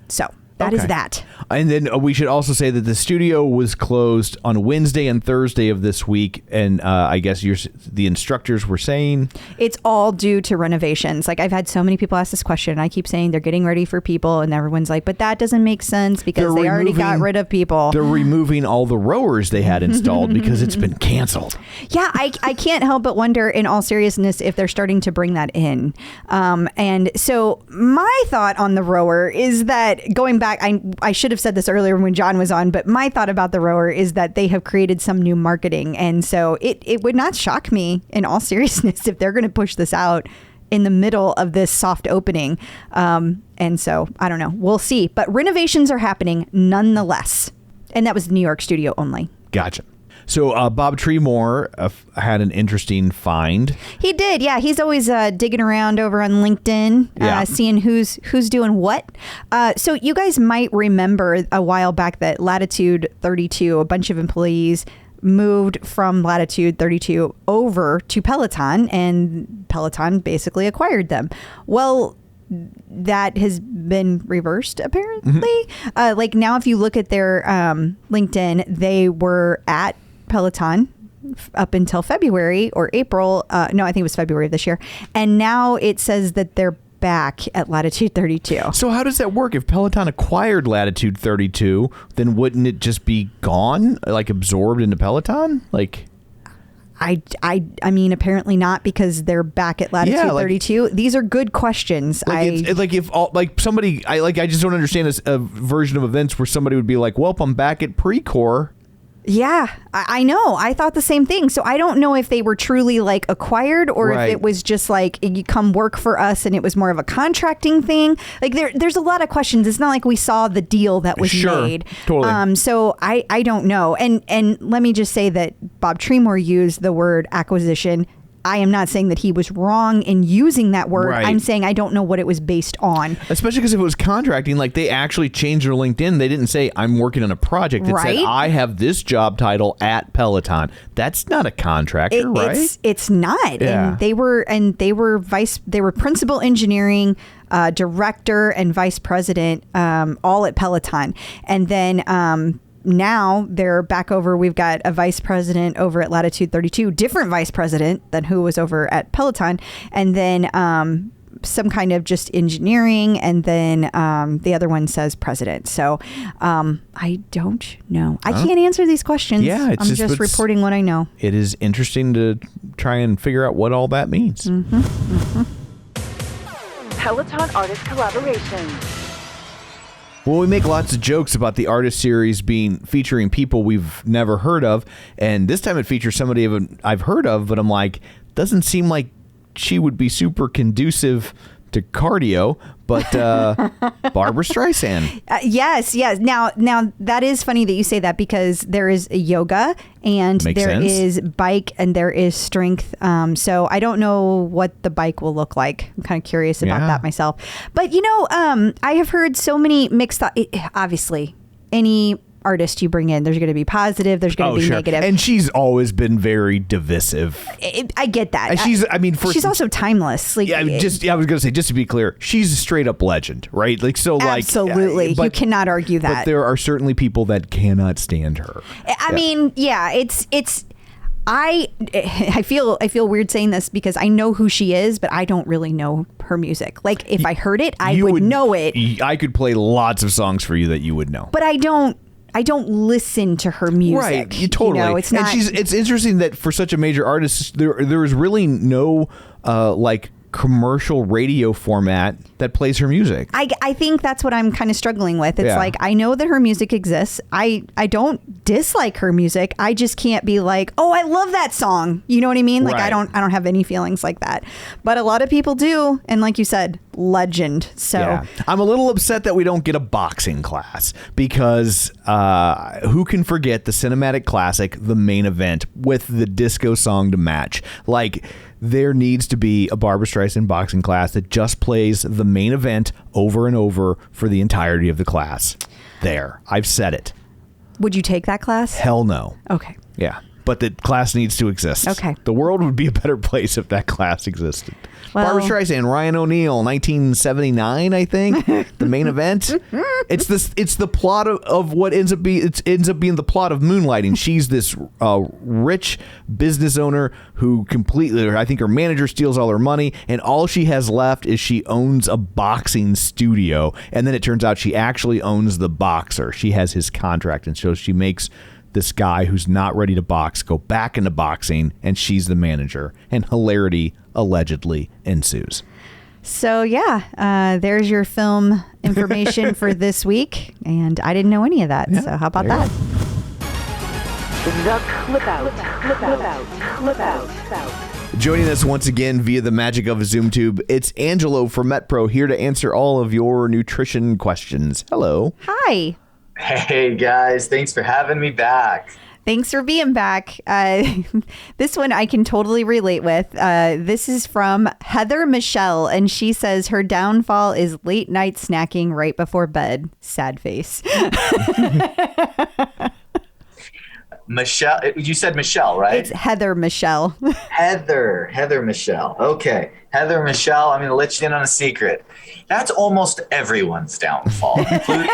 So that is that. And then we should also say that the studio was closed on Wednesday and Thursday of this week. And I guess the instructors were saying it's all due to renovations. Like I've had so many people ask this question and I keep saying they're getting ready for people and everyone's like, but that doesn't make sense because they already got rid of people. They're removing all the rowers they had installed because it's been canceled. Yeah, I can't help but wonder in all seriousness if they're starting to bring that in. And so my thought on the rower is that going back, I should have said this earlier when John was on, but my thought about the rower is that they have created some new marketing. And so it would not shock me in all seriousness if they're going to push this out in the middle of this soft opening. And so I don't know. We'll see. But renovations are happening nonetheless. And that was New York studio only. Gotcha. So Bob Treemore had an interesting find. He did, yeah. He's always digging around over on LinkedIn, seeing who's doing what. So you guys might remember a while back that Latitude 32, a bunch of employees moved from Latitude 32 over to Peloton, and Peloton basically acquired them. Well, that has been reversed apparently. Like now, if you look at their LinkedIn, they were at Peloton up until February or April. No, I think it was February of this year. And now it says that they're back at Latitude 32. So how does that work? If Peloton acquired Latitude 32, then wouldn't it just be gone, like absorbed into Peloton? Like, I mean, apparently not, because they're back at Latitude 32. These are good questions. Like I just don't understand a version of events where somebody would be like, well, I'm back at Precore. Yeah, I know. I thought the same thing. So I don't know if they were truly like acquired or if it was just like, you come work for us and it was more of a contracting thing. Like there's a lot of questions. It's not like we saw the deal that was made. Totally. So I don't know. And let me just say that Bob Tremor used the word acquisition. I am not saying that he was wrong in using that word. Right. I'm saying I don't know what it was based on. Especially because if it was contracting, like they actually changed their LinkedIn. They didn't say, I'm working on a project. It said, I have this job title at Peloton. That's not a contractor, right? It's not. Yeah. And they were principal engineering, director and vice president, all at Peloton. And then, now they're back over. We've got a vice president over at Latitude 32, different vice president than who was over at Peloton. And then some kind of just engineering. And then the other one says president. So I don't know. I can't answer these questions. Yeah, I'm just reporting what I know. It is interesting to try and figure out what all that means. Peloton artist collaborations. Well, we make lots of jokes about the artist series featuring people we've never heard of, and this time it features somebody I've heard of, but I'm like, doesn't seem like she would be super conducive to cardio, but Barbra Streisand. Yes. Now that is funny that you say that, because there is yoga and there is bike and there is strength. So I don't know what the bike will look like. I'm kind of curious about that myself. But I have heard so many mixed thoughts. Obviously, any artist you bring in, there's going to be positive, there's going to be negative, and she's always been very divisive. I get that. And she's also timeless. Like, I was going to say, just to be clear, she's a straight up legend, right? Like, so, like, absolutely, you cannot argue that. But there are certainly people that cannot stand her. I mean, it's. I feel weird saying this because I know who she is, but I don't really know her music. Like, if I heard it, I would know it. I could play lots of songs for you that you would know, but I don't listen to her music. Right, you totally. It's not. And it's interesting that for such a major artist, there is really no like commercial radio format that plays her music. I think that's what I'm kind of struggling with. It's like, I know that her music exists. I don't dislike her music. I just can't be like, oh, I love that song. You know what I mean? Like, I don't have any feelings like that. But a lot of people do. And like you said, legend. So I'm a little upset that we don't get a boxing class, because who can forget the cinematic classic, The Main Event, with the disco song to match? Like, there needs to be a Barbra Streisand boxing class that just plays The Main Event over and over for the entirety of the class. There, I've said it. Would you take that class? Hell no. Okay. Yeah, but the class needs to exist. Okay. The world would be a better place if that class existed. Well, Barbra Streisand, Ryan O'Neal, 1979, I think. The Main Event. It's the plot of what ends up being the plot of Moonlighting. She's this rich business owner who completely, I think her manager steals all her money, and all she has left is she owns a boxing studio. And then it turns out she actually owns the boxer. She has his contract, and so she makes this guy who's not ready to box go back into boxing, and she's the manager, and hilarity allegedly ensues. So there's your film information for this week, and I didn't know any of that. So how about that? The clip out. Joining us once again via the magic of a Zoom tube, it's Angelo from MetPro, here to answer all of your nutrition questions. Hello. Hi. Hey guys, thanks for having me back. Thanks for being back. This one I can totally relate with. This is from Heather Michelle, and she says her downfall is late night snacking right before bed. Sad face. Michelle, you said Michelle, right? It's Heather Michelle. Heather Michelle. Okay. Heather Michelle, I'm going to let you in on a secret. That's almost everyone's downfall, including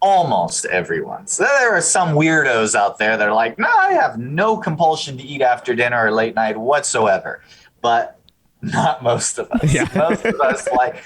almost everyone. So there are some weirdos out there that are like, no, I have no compulsion to eat after dinner or late night whatsoever. But not most of us. Yeah. Most of us, like,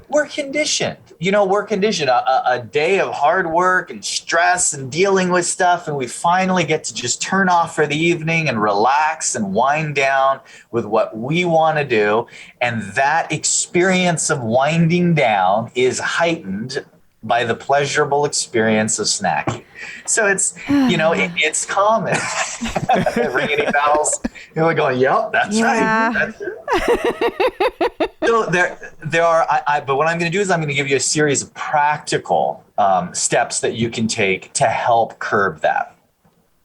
we're conditioned. We're conditioned. A day of hard work and stress and dealing with stuff, and we finally get to just turn off for the evening and relax and wind down with what we want to do. And that experience of winding down is heightened by the pleasurable experience of snacking. So it's, it's common. Ring any bells? We're going, yep, that's right. That's it. So there are, but what I'm going to do is I'm going to give you a series of practical steps that you can take to help curb that.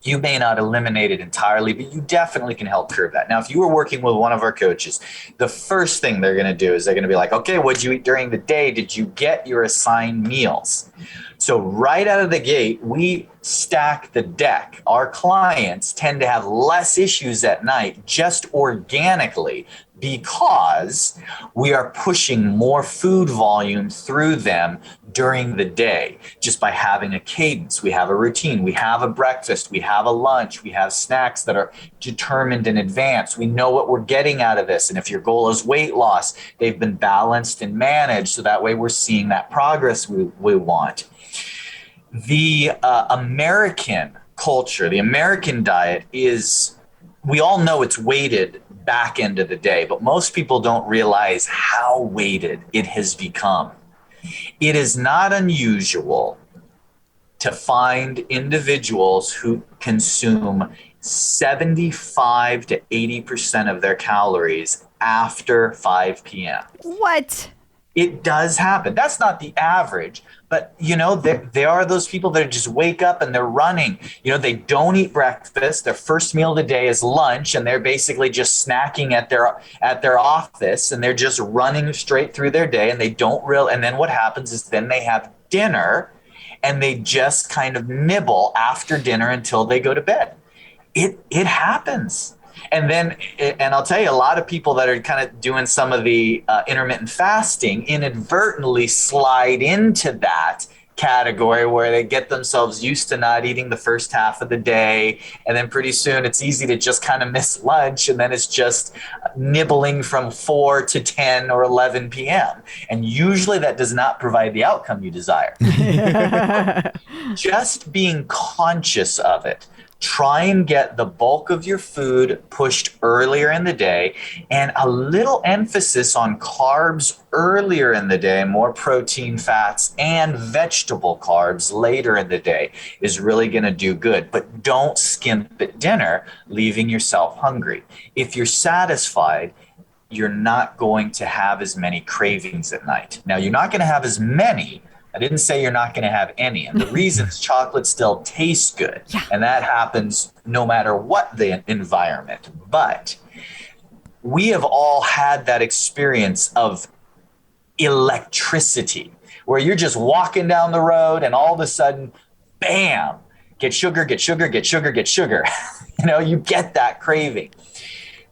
You may not eliminate it entirely, but you definitely can help curb that. Now, if you were working with one of our coaches, the first thing they're going to do is they're going to be like, okay, what'd you eat during the day? Did you get your assigned meals? So right out of the gate, we stack the deck. Our clients tend to have less issues at night just organically because we are pushing more food volume through them during the day just by having a cadence. We have a routine. We have a breakfast. We have a lunch. We have snacks that are determined in advance. We know what we're getting out of this. And if your goal is weight loss, they've been balanced and managed. So that way we're seeing that progress we want. The American culture, the American diet is, we all know it's weighted back end of the day, but most people don't realize how weighted it has become. It is not unusual to find individuals who consume 75 to 80% of their calories after 5 p.m. What? It does happen. That's not the average, but there are those people that just wake up and they're running. They don't eat breakfast. Their first meal of the day is lunch, and they're basically just snacking at their office, and they're just running straight through their day, and they don't and then what happens is then they have dinner, and they just kind of nibble after dinner until they go to bed. It happens. And then, and I'll tell you, a lot of people that are kind of doing some of the intermittent fasting inadvertently slide into that category where they get themselves used to not eating the first half of the day. And then pretty soon it's easy to just kind of miss lunch. And then it's just nibbling from 4 to 10 or 11 p.m. And usually that does not provide the outcome you desire. Just being conscious of it. Try and get the bulk of your food pushed earlier in the day, and a little emphasis on carbs earlier in the day, more protein, fats, and vegetable carbs later in the day is really going to do good. But don't skimp at dinner, leaving yourself hungry. If you're satisfied, you're not going to have as many cravings at night. Now, you're not going to have as many. I didn't say you're not going to have any. And the reason is chocolate still tastes good. Yeah. And that happens no matter what the environment. But we have all had that experience of electricity where you're just walking down the road and all of a sudden, bam, get sugar, get sugar, get sugar, get sugar. You get that craving.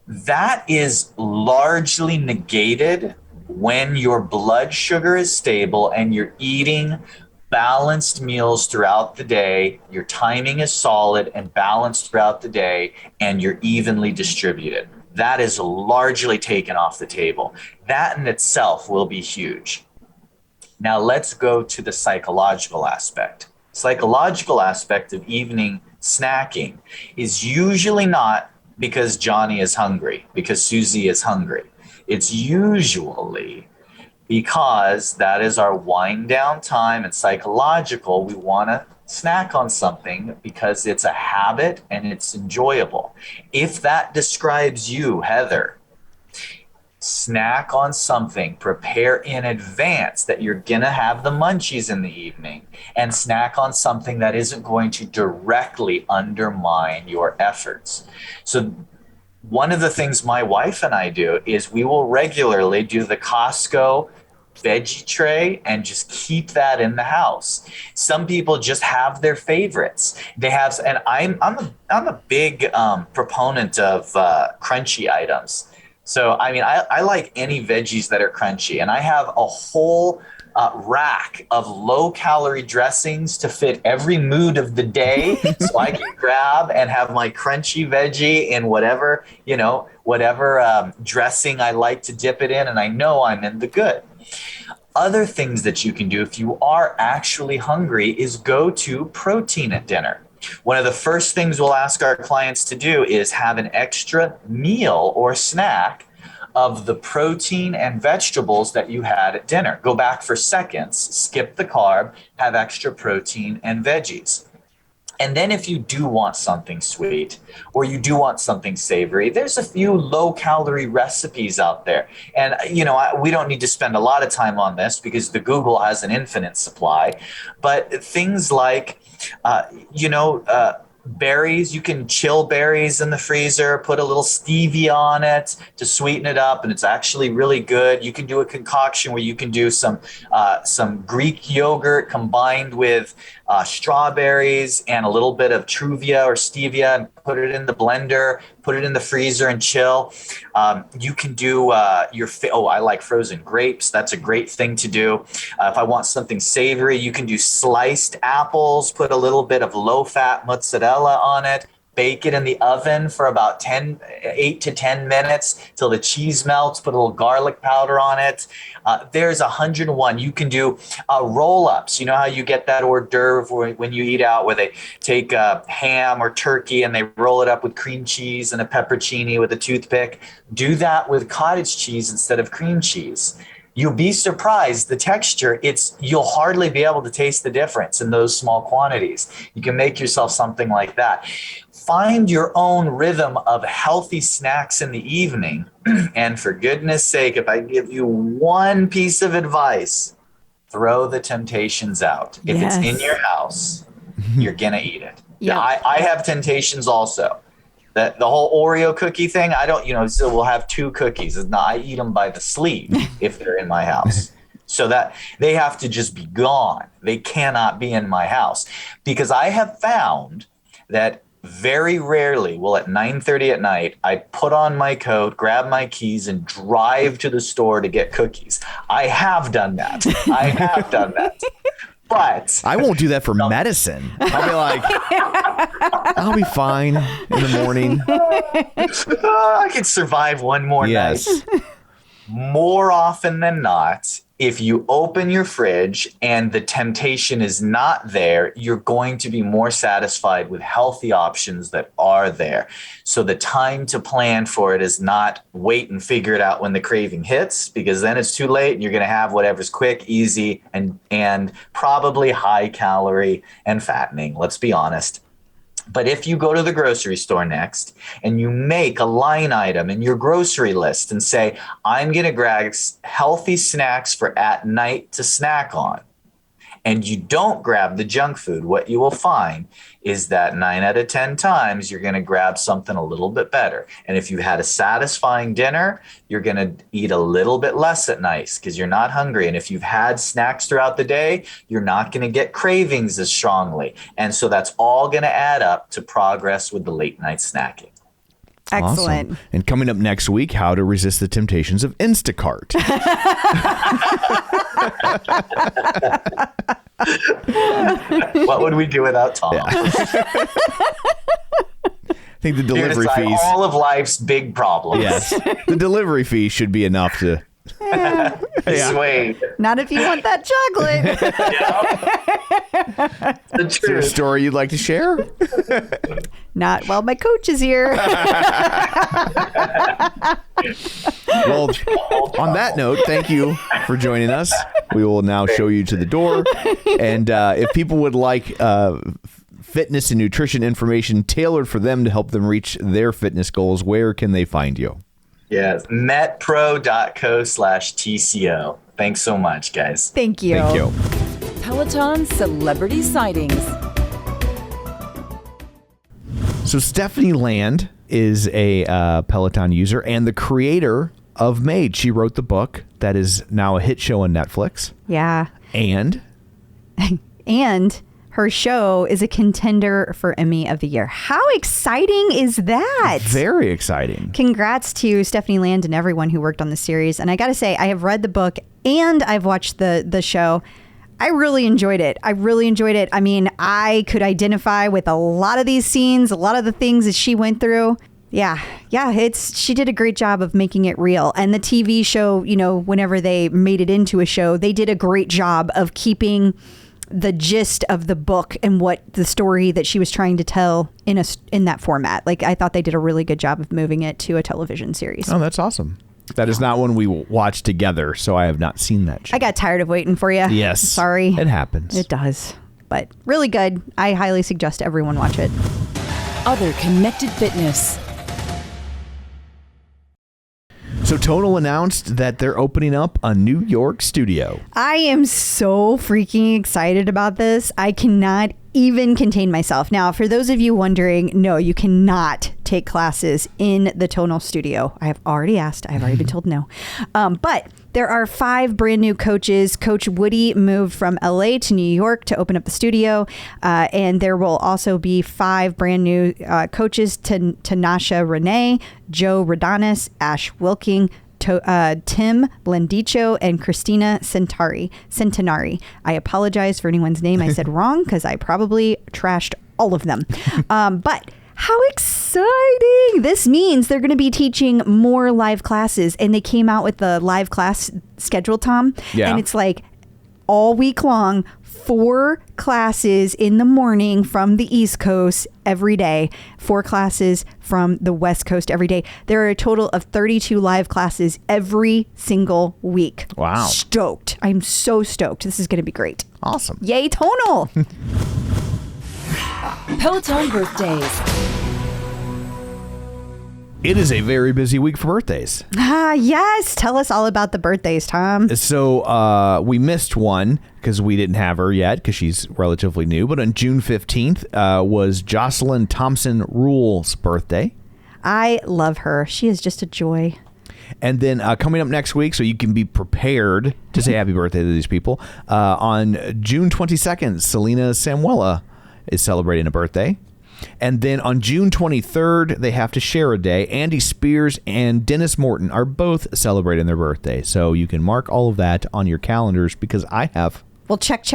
That is largely negated when your blood sugar is stable and you're eating balanced meals throughout the day, your timing is solid and balanced throughout the day, and you're evenly distributed. That is largely taken off the table. That in itself will be huge. Now let's go to the psychological aspect. Psychological aspect of evening snacking is usually not because Johnny is hungry, because Susie is hungry. It's usually because that is our wind down time, and psychological, we want to snack on something because it's a habit and it's enjoyable. If that describes you, Heather, snack on something, prepare in advance that you're going to have the munchies in the evening, and snack on something that isn't going to directly undermine your efforts. So one of the things my wife and I do is we will regularly do the Costco veggie tray and just keep that in the house. Some people just have their favorites. They have, and I'm a big proponent of crunchy items. So I mean, I like any veggies that are crunchy, and I have a whole rack of low-calorie dressings to fit every mood of the day, so I can grab and have my crunchy veggie in whatever dressing I like to dip it in, and I know I'm in the good. Other things that you can do if you are actually hungry is go to protein at dinner. One of the first things we'll ask our clients to do is have an extra meal or snack of the protein and vegetables that you had at dinner. Go back for seconds, skip the carb, have extra protein and veggies. And then if you do want something sweet or you do want something savory, there's a few low-calorie recipes out there. And, we don't need to spend a lot of time on this because the Google has an infinite supply. But things like, berries, you can chill berries in the freezer, put a little stevia on it to sweeten it up, and it's actually really good. You can do a concoction where you can do some Greek yogurt combined with strawberries and a little bit of truvia or stevia, and put it in the blender, put it in the freezer and chill. You can do I like frozen grapes. That's a great thing to do. If I want something savory, you can do sliced apples, put a little bit of low-fat mozzarella on it, bake it in the oven for about 8 to 10 minutes till the cheese melts, put a little garlic powder on it. There's 101. You can do roll-ups. You know how you get that hors d'oeuvre when you eat out where they take ham or turkey and they roll it up with cream cheese and a peppercini with a toothpick? Do that with cottage cheese instead of cream cheese. You'll be surprised. The texture, you'll hardly be able to taste the difference in those small quantities. You can make yourself something like that. Find your own rhythm of healthy snacks in the evening. And for goodness sake, if I give you one piece of advice, throw the temptations out. If it's in your house, you're going to eat it. Yeah. I have temptations also. The whole Oreo cookie thing, I don't, so we'll have 2 cookies. I eat them by the sleeve if they're in my house. So that they have to just be gone. They cannot be in my house. Because I have found that very rarely will at 9:30 at night, I put on my coat, grab my keys, and drive to the store to get cookies. I have done that. But I won't do that for medicine. I'll be like, I'll be fine in the morning. I could survive one more night. More often than not, if you open your fridge and the temptation is not there, you're going to be more satisfied with healthy options that are there. So the time to plan for it is not wait and figure it out when the craving hits, because then it's too late and you're going to have whatever's quick, easy, and probably high calorie and fattening. Let's be honest. But if you go to the grocery store next and you make a line item in your grocery list and say, I'm going to grab healthy snacks for at night to snack on, and you don't grab the junk food, what you will find is that 9 out of 10 times you're going to grab something a little bit better. And if you had a satisfying dinner, you're going to eat a little bit less at night because you're not hungry. And if you've had snacks throughout the day, you're not going to get cravings as strongly. And so that's all going to add up to progress with the late night snacking. Excellent. Awesome. And coming up next week, how to resist the temptations of Instacart. What would we do without Tom? Yeah. I think the delivery fees. All of life's big problems. Yes. The delivery fee should be enough to sway. Not if you want that chocolate. Is there a story you'd like to share? Not while my coach is here. Well, on that note, thank you for joining us. We will now show you to the door. And if people would like fitness and nutrition information tailored for them to help them reach their fitness goals, where can they find you? Yes, metpro.co/TCO. Thanks so much, guys. Thank you. Thank you. Peloton Celebrity Sightings. So Stephanie Land is a Peloton user and the creator of MAID. She wrote the book, that is now a hit show on Netflix. Yeah. And her show is a contender for Emmy of the Year. How exciting is that? Very exciting. Congrats to Stephanie Land and everyone who worked on the series. And I got to say, I have read the book and I've watched the show. I really enjoyed it. I mean, I could identify with a lot of these scenes, a lot of the things that she went through. Yeah, she did a great job of making it real. And the TV show, you know, whenever they made it into a show, they did a great job of keeping the gist of the book and what the story that she was trying to tell in that format. Like, I thought they did a really good job of moving it to a television series. Oh, that's awesome. That is not one we watched together, so I have not seen that show. I got tired of waiting for you. Yes. Sorry. It happens. It does. But really good. I highly suggest everyone watch it. Other connected fitness. So Tonal announced that they're opening up a New York studio. I am so freaking excited about this. I cannot even contain myself. Now, for those of you wondering, no, you cannot take classes in the Tonal studio. I have already asked. I have already been told no. But there are 5 brand new coaches. Coach Woody moved from LA to New York to open up the studio. And there will also be 5 brand new coaches: Tanasha Renee, Joe Rodanis, Ash Wilking, Tim Lendicho, and Christina Centenari. I apologize for anyone's name I said wrong, because I probably trashed all of them. But how exciting! This means they're going to be teaching more live classes, and they came out with the live class schedule, Tom. Yeah. And it's like all week long, 4 classes in the morning from the East Coast every day, 4 classes from the West Coast every day. There are a total of 32 live classes every single week. Wow. Stoked. I'm so stoked. This is going to be great. Awesome. Yay, Tonal. Peloton birthdays. It is a very busy week for birthdays. Yes. Tell us all about the birthdays, Tom. So we missed one because we didn't have her yet because she's relatively new. But on June 15th was Jocelyn Thompson Rule's birthday. I love her. She is just a joy. And then coming up next week, so you can be prepared to say happy birthday to these people, on June 22nd, Selena Samuela is celebrating a birthday. And then on June 23rd, they have to share a day. Andy Spears and Dennis Morton are both celebrating their birthday. So you can mark all of that on your calendars because I have. Well, check.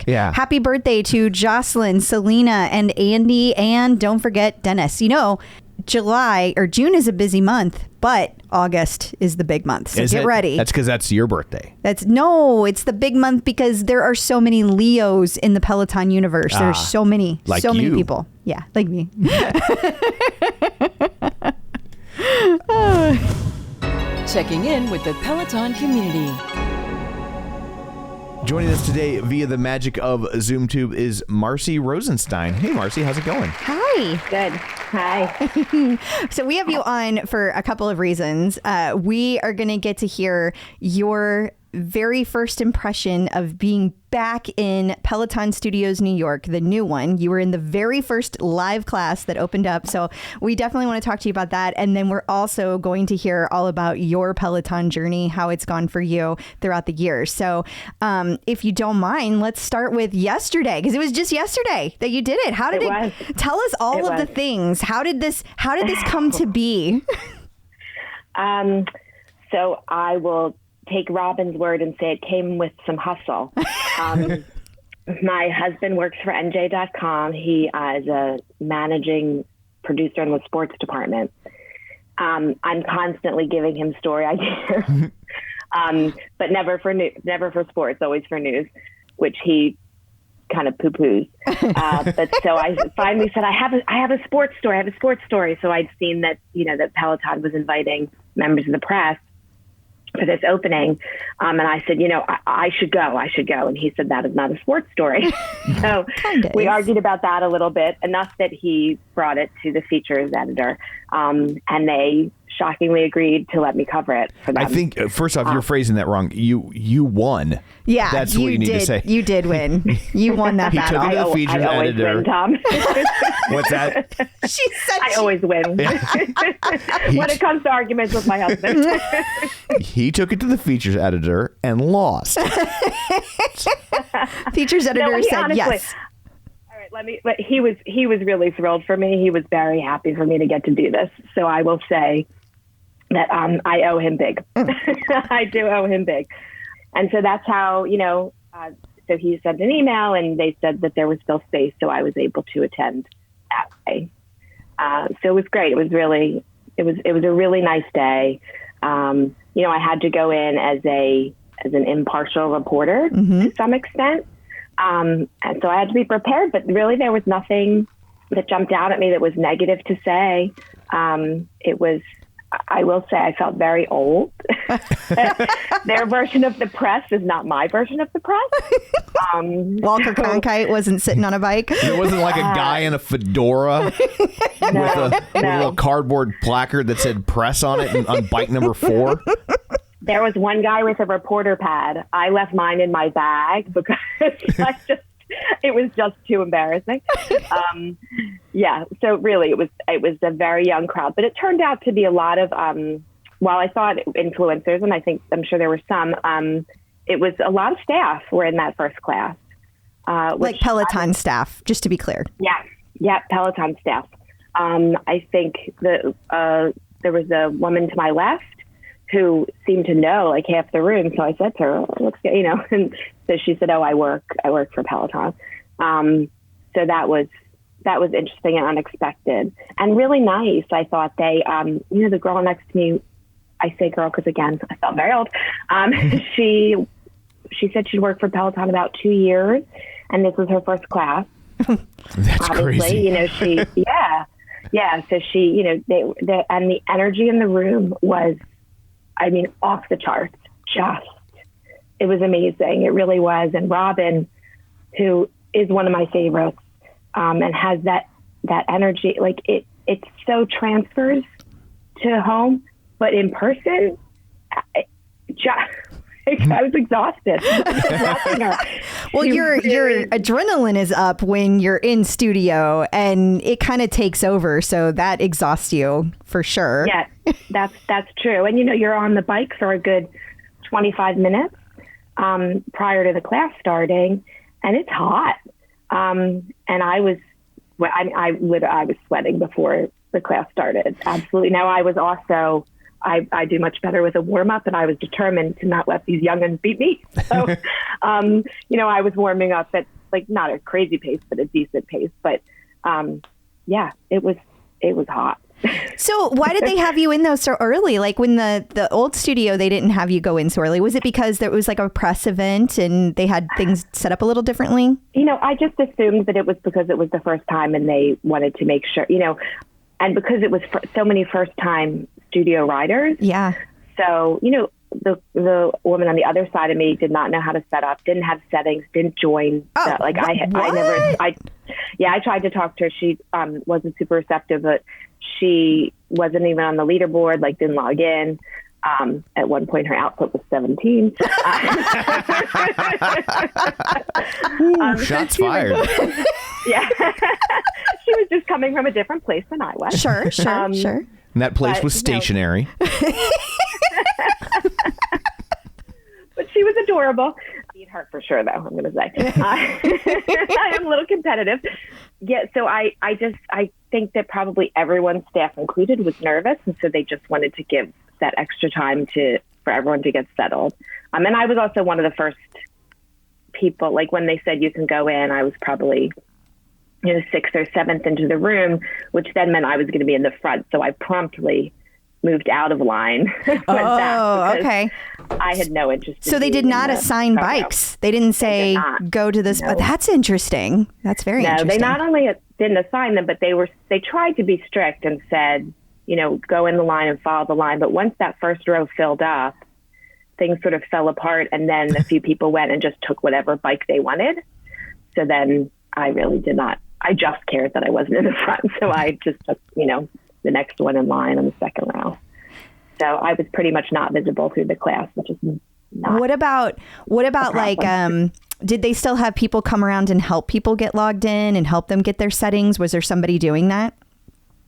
Yeah. Happy birthday to Jocelyn, Selena, and Andy. And don't forget Dennis. You know, June is a busy month, but August is the big month. So get ready. That's because that's your birthday. It's the big month because there are so many Leos in the Peloton universe. There's so many, like so many you. people. Yeah, like me. Checking in with the Peloton community. Joining us today via the magic of ZoomTube is Marci Rosenstein. Hey, Marci, how's it going? Hi. Good. Hi. So we have you on for a couple of reasons. We are going to get to hear your very first impression of being back in Peloton Studios, New York, the new one. You were in the very first live class that opened up. So we definitely want to talk to you about that. And then we're also going to hear all about your Peloton journey, how it's gone for you throughout the years. So if you don't mind, let's start with yesterday, because it was just yesterday that you did it. How did it tell us all of the things? How did this come to be? So I will take Robin's word and say it came with some hustle. My husband works for NJ.com. He is a managing producer in the sports department. I'm constantly giving him story ideas, but never for sports, always for news, which he kind of poo-poos. But so I finally said, I have a sports story. So I'd seen that, that Peloton was inviting members of the press for this opening. And I said, I should go. And he said, that is not a sports story. So we argued about that a little bit, enough that he brought it to the features editor. And they shockingly agreed to let me cover it for them. I think, first off, you're phrasing that wrong. You won. Yeah, that's what you need to say. You did win. You won that He battle. took it to the features I always editor. win, Tom. What's that? She said I always win when it comes to arguments with my husband. He took it to the features editor and lost. features editor he said honestly- yes. All right, but he was really thrilled for me. He was very happy for me to get to do this. So I will say that I owe him big. I do owe him big. And so that's how, so he sent an email and they said that there was still space. So I was able to attend that day. So it was great. It was a really nice day. I had to go in as an impartial reporter to some extent. And so I had to be prepared, but really there was nothing that jumped out at me that was negative to say. I will say I felt very old. Their version of the press is not my version of the press. Walker Cronkite wasn't sitting on a bike. It wasn't like a guy in a fedora with a little cardboard placard that said press on it and on bike number 4. There was one guy with a reporter pad. I left mine in my bag because it was just too embarrassing. So really it was a very young crowd, but it turned out to be a lot of, while I thought influencers, and I'm sure there were some, it was a lot of staff were in that first class. Like Peloton staff, just to be clear. Yeah, Peloton staff. I think there was a woman to my left who seemed to know like half the room. So I said to her, let's get, and so she said, oh, I work for Peloton. So that was interesting and unexpected and really nice. I thought they, the girl next to me, I say girl, cause again, I felt very old. She said she'd worked for Peloton about 2 years and this was her first class. That's obviously, crazy. Yeah. So she, and the energy in the room was, off the charts. It was amazing. It really was. And Robin, who is one of my favorites, and has that energy, like it so transfers to home, but in person, I was exhausted. Well, your adrenaline is up when you're in studio and it kind of takes over. So that exhausts you for sure. Yeah, that's true. And, you're on the bike for a good 25 minutes prior to the class starting and it's hot. And I was sweating before the class started. Absolutely. Now I was also, I do much better with a warm up and I was determined to not let these young'uns beat me. So, I was warming up at like not a crazy pace, but a decent pace. But it was hot. So why did they have you in though so early? Like when the old studio, they didn't have you go in so early. Was it because there was like a press event and they had things set up a little differently? I just assumed that it was because it was the first time and they wanted to make sure, and because it was so many first time studio riders. Yeah. So, the woman on the other side of me did not know how to set up, didn't have settings, didn't join. I tried to talk to her. She wasn't super receptive, but she wasn't even on the leaderboard, like didn't log in. At one point her output was 17. Shots fired. Yeah. She was just coming from a different place than I was. Sure. And that place was stationary. But she was adorable. Beat her for sure, though, I'm going to say. I am a little competitive. Yeah, so I think that probably everyone, staff included, was nervous. And so they just wanted to give that extra time for everyone to get settled. And I was also one of the first people, like when they said you can go in, I was probably 6th or 7th into the room, which then meant I was going to be in the front. So I promptly moved out of line. Okay. I had no interest. So they did not assign bikes. They didn't say go to this. No. That's interesting. That's very interesting. No, they not only didn't assign them, but they tried to be strict and said, go in the line and follow the line. But once that first row filled up, things sort of fell apart. And then a few people went and just took whatever bike they wanted. So then I really did not. I just cared that I wasn't in the front. So I just took, the next one in line on the second row. So I was pretty much not visible through the class, which is not. What about like, did they still have people come around and help people get logged in and help them get their settings? Was there somebody doing that?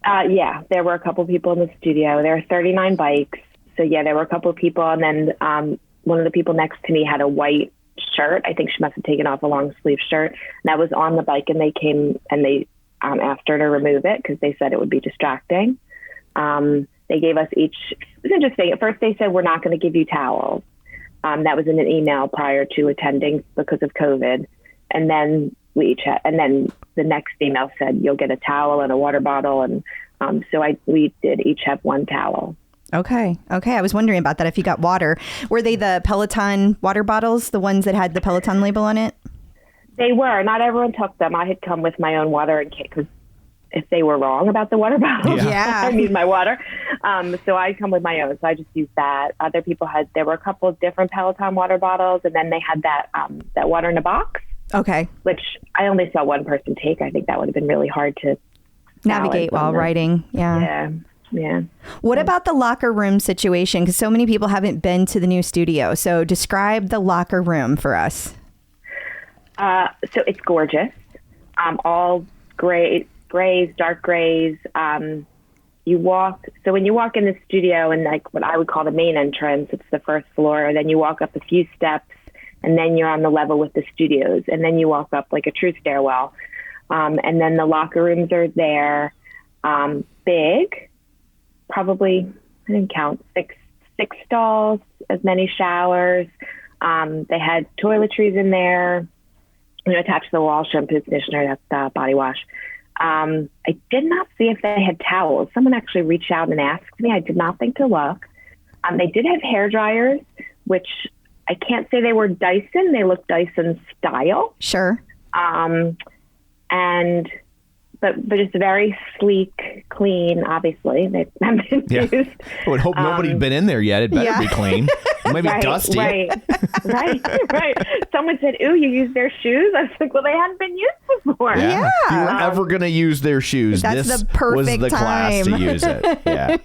Yeah, there were a couple people in the studio. There are 39 bikes. So yeah, there were a couple of people. And then one of the people next to me had a white shirt. I think she must have taken off a long sleeve shirt. And that was on the bike. And they came and they asked her to remove it because they said it would be distracting. They gave us each, it was interesting. At first they said, we're not going to give you towels. That was in an email prior to attending because of COVID. And then we each had, and then the next email said, you'll get a towel and a water bottle. And we did each have one towel. Okay. I was wondering about that. If you got water, were they the Peloton water bottles, the ones that had the Peloton label on it? They were. Not everyone took them. I had come with my own water in case, because if they were wrong about the water bottles, I need my water. So I come with my own. So I just used that. Other people there were a couple of different Peloton water bottles, and then they had that water in a box. Okay. Which I only saw one person take. I think that would have been really hard to navigate while riding. Yeah. What about the locker room situation? Because so many people haven't been to the new studio. So describe the locker room for us. So it's gorgeous. All grays, dark grays. So when you walk in the studio and like what I would call the main entrance, it's the first floor. Then you walk up a few steps and then you're on the level with the studios. And then you walk up like a true stairwell. And then the locker rooms are there. Big. Probably, I didn't count, six stalls, as many showers. They had toiletries in there, attached to the wall, shampoo, conditioner, that's body wash. I did not see if they had towels. Someone actually reached out and asked me. I did not think to look. They did have hair dryers, which I can't say they were Dyson. They looked Dyson style. Sure. But just very sleek, clean, obviously. They haven't been used. I would hope nobody's been in there yet. It better be clean. Maybe dusty. Right. Someone said, ooh, you used their shoes? I was like, well, they hadn't been used before. Yeah. If you were ever going to use their shoes, That's this the perfect was the class time. to use it. Yeah.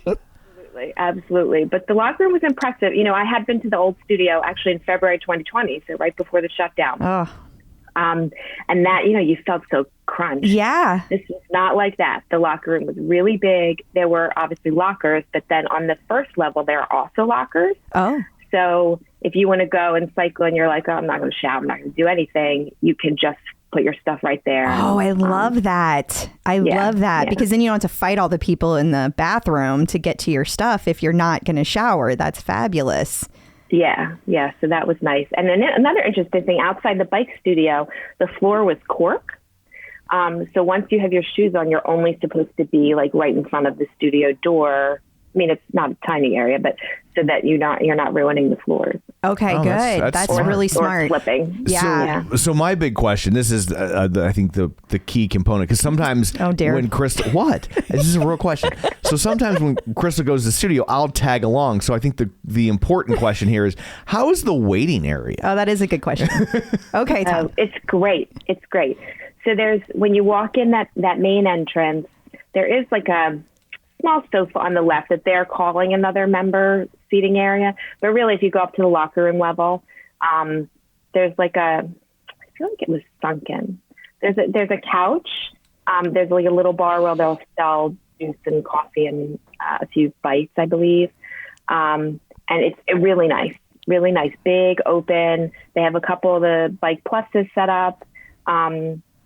Absolutely. But the locker room was impressive. I had been to the old studio actually in February 2020, so right before the shutdown. Oh. And that, you felt so crunched. Yeah. This was not like that. The locker room was really big. There were obviously lockers, but then on the first level, there are also lockers. Oh. So if you want to go and cycle and you're like, oh, I'm not going to shower, I'm not going to do anything, you can just put your stuff right there. Oh, I love that. I love that because then you don't have to fight all the people in the bathroom to get to your stuff if you're not going to shower. That's fabulous. Yeah. So that was nice. And then another interesting thing, outside the bike studio, the floor was cork. So once you have your shoes on, you're only supposed to be like right in front of the studio door. I mean, it's not a tiny area, but so that you're not ruining the floors. Okay, good. That's really smart. Or slipping. So my big question, this is, I think the key component, because sometimes when Crystal, this is a real question. So sometimes when Crystal goes to the studio, I'll tag along. So I think the important question here is, how is the waiting area? Oh, that is a good question. Okay, Tom. It's great. So when you walk in that main entrance, there is like a small sofa on the left that they're calling another member seating area. But really, if you go up to the locker room level, there's like I feel like it was sunken. There's a couch. There's like a little bar where they'll sell juice and coffee and a few bites, I believe. And it's really nice, big, open. They have a couple of the Bike Pluses set up.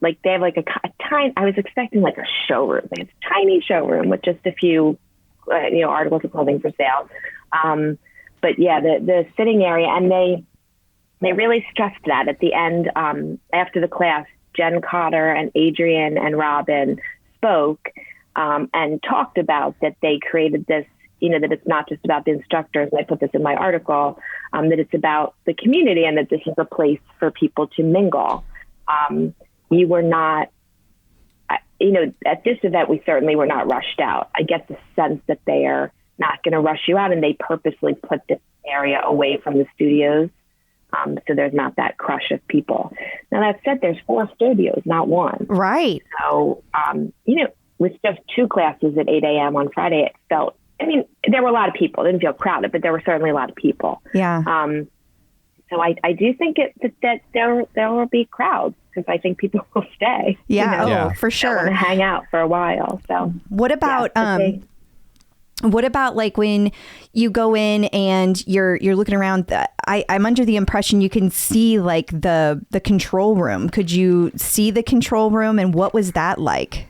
Like they have like a tiny, I was expecting like a showroom. They have a tiny showroom with just a few, articles of clothing for sale. But yeah, the sitting area, and they really stressed that at the end, after the class, Jenn Cotter and Adrian and Robin spoke, and talked about that they created this, that it's not just about the instructors. And I put this in my article, that it's about the community and that this is a place for people to mingle. You were not, at this event, we certainly were not rushed out. I get the sense that they are not going to rush you out, and they purposely put this area away from the studios. So there's not that crush of people. Now, that said, there's 4 studios, not one. Right. So, with just 2 classes at 8 a.m. on Friday, it felt I mean, there were a lot of people. It didn't feel crowded, but there were certainly a lot of people. Yeah. So I do think that there will be crowds because I think people will stay. Yeah. You know, for sure. Want to hang out for a while. So what about what about like when you go in and you're looking around? I'm under the impression you can see like the control room. Could you see the control room, and what was that like?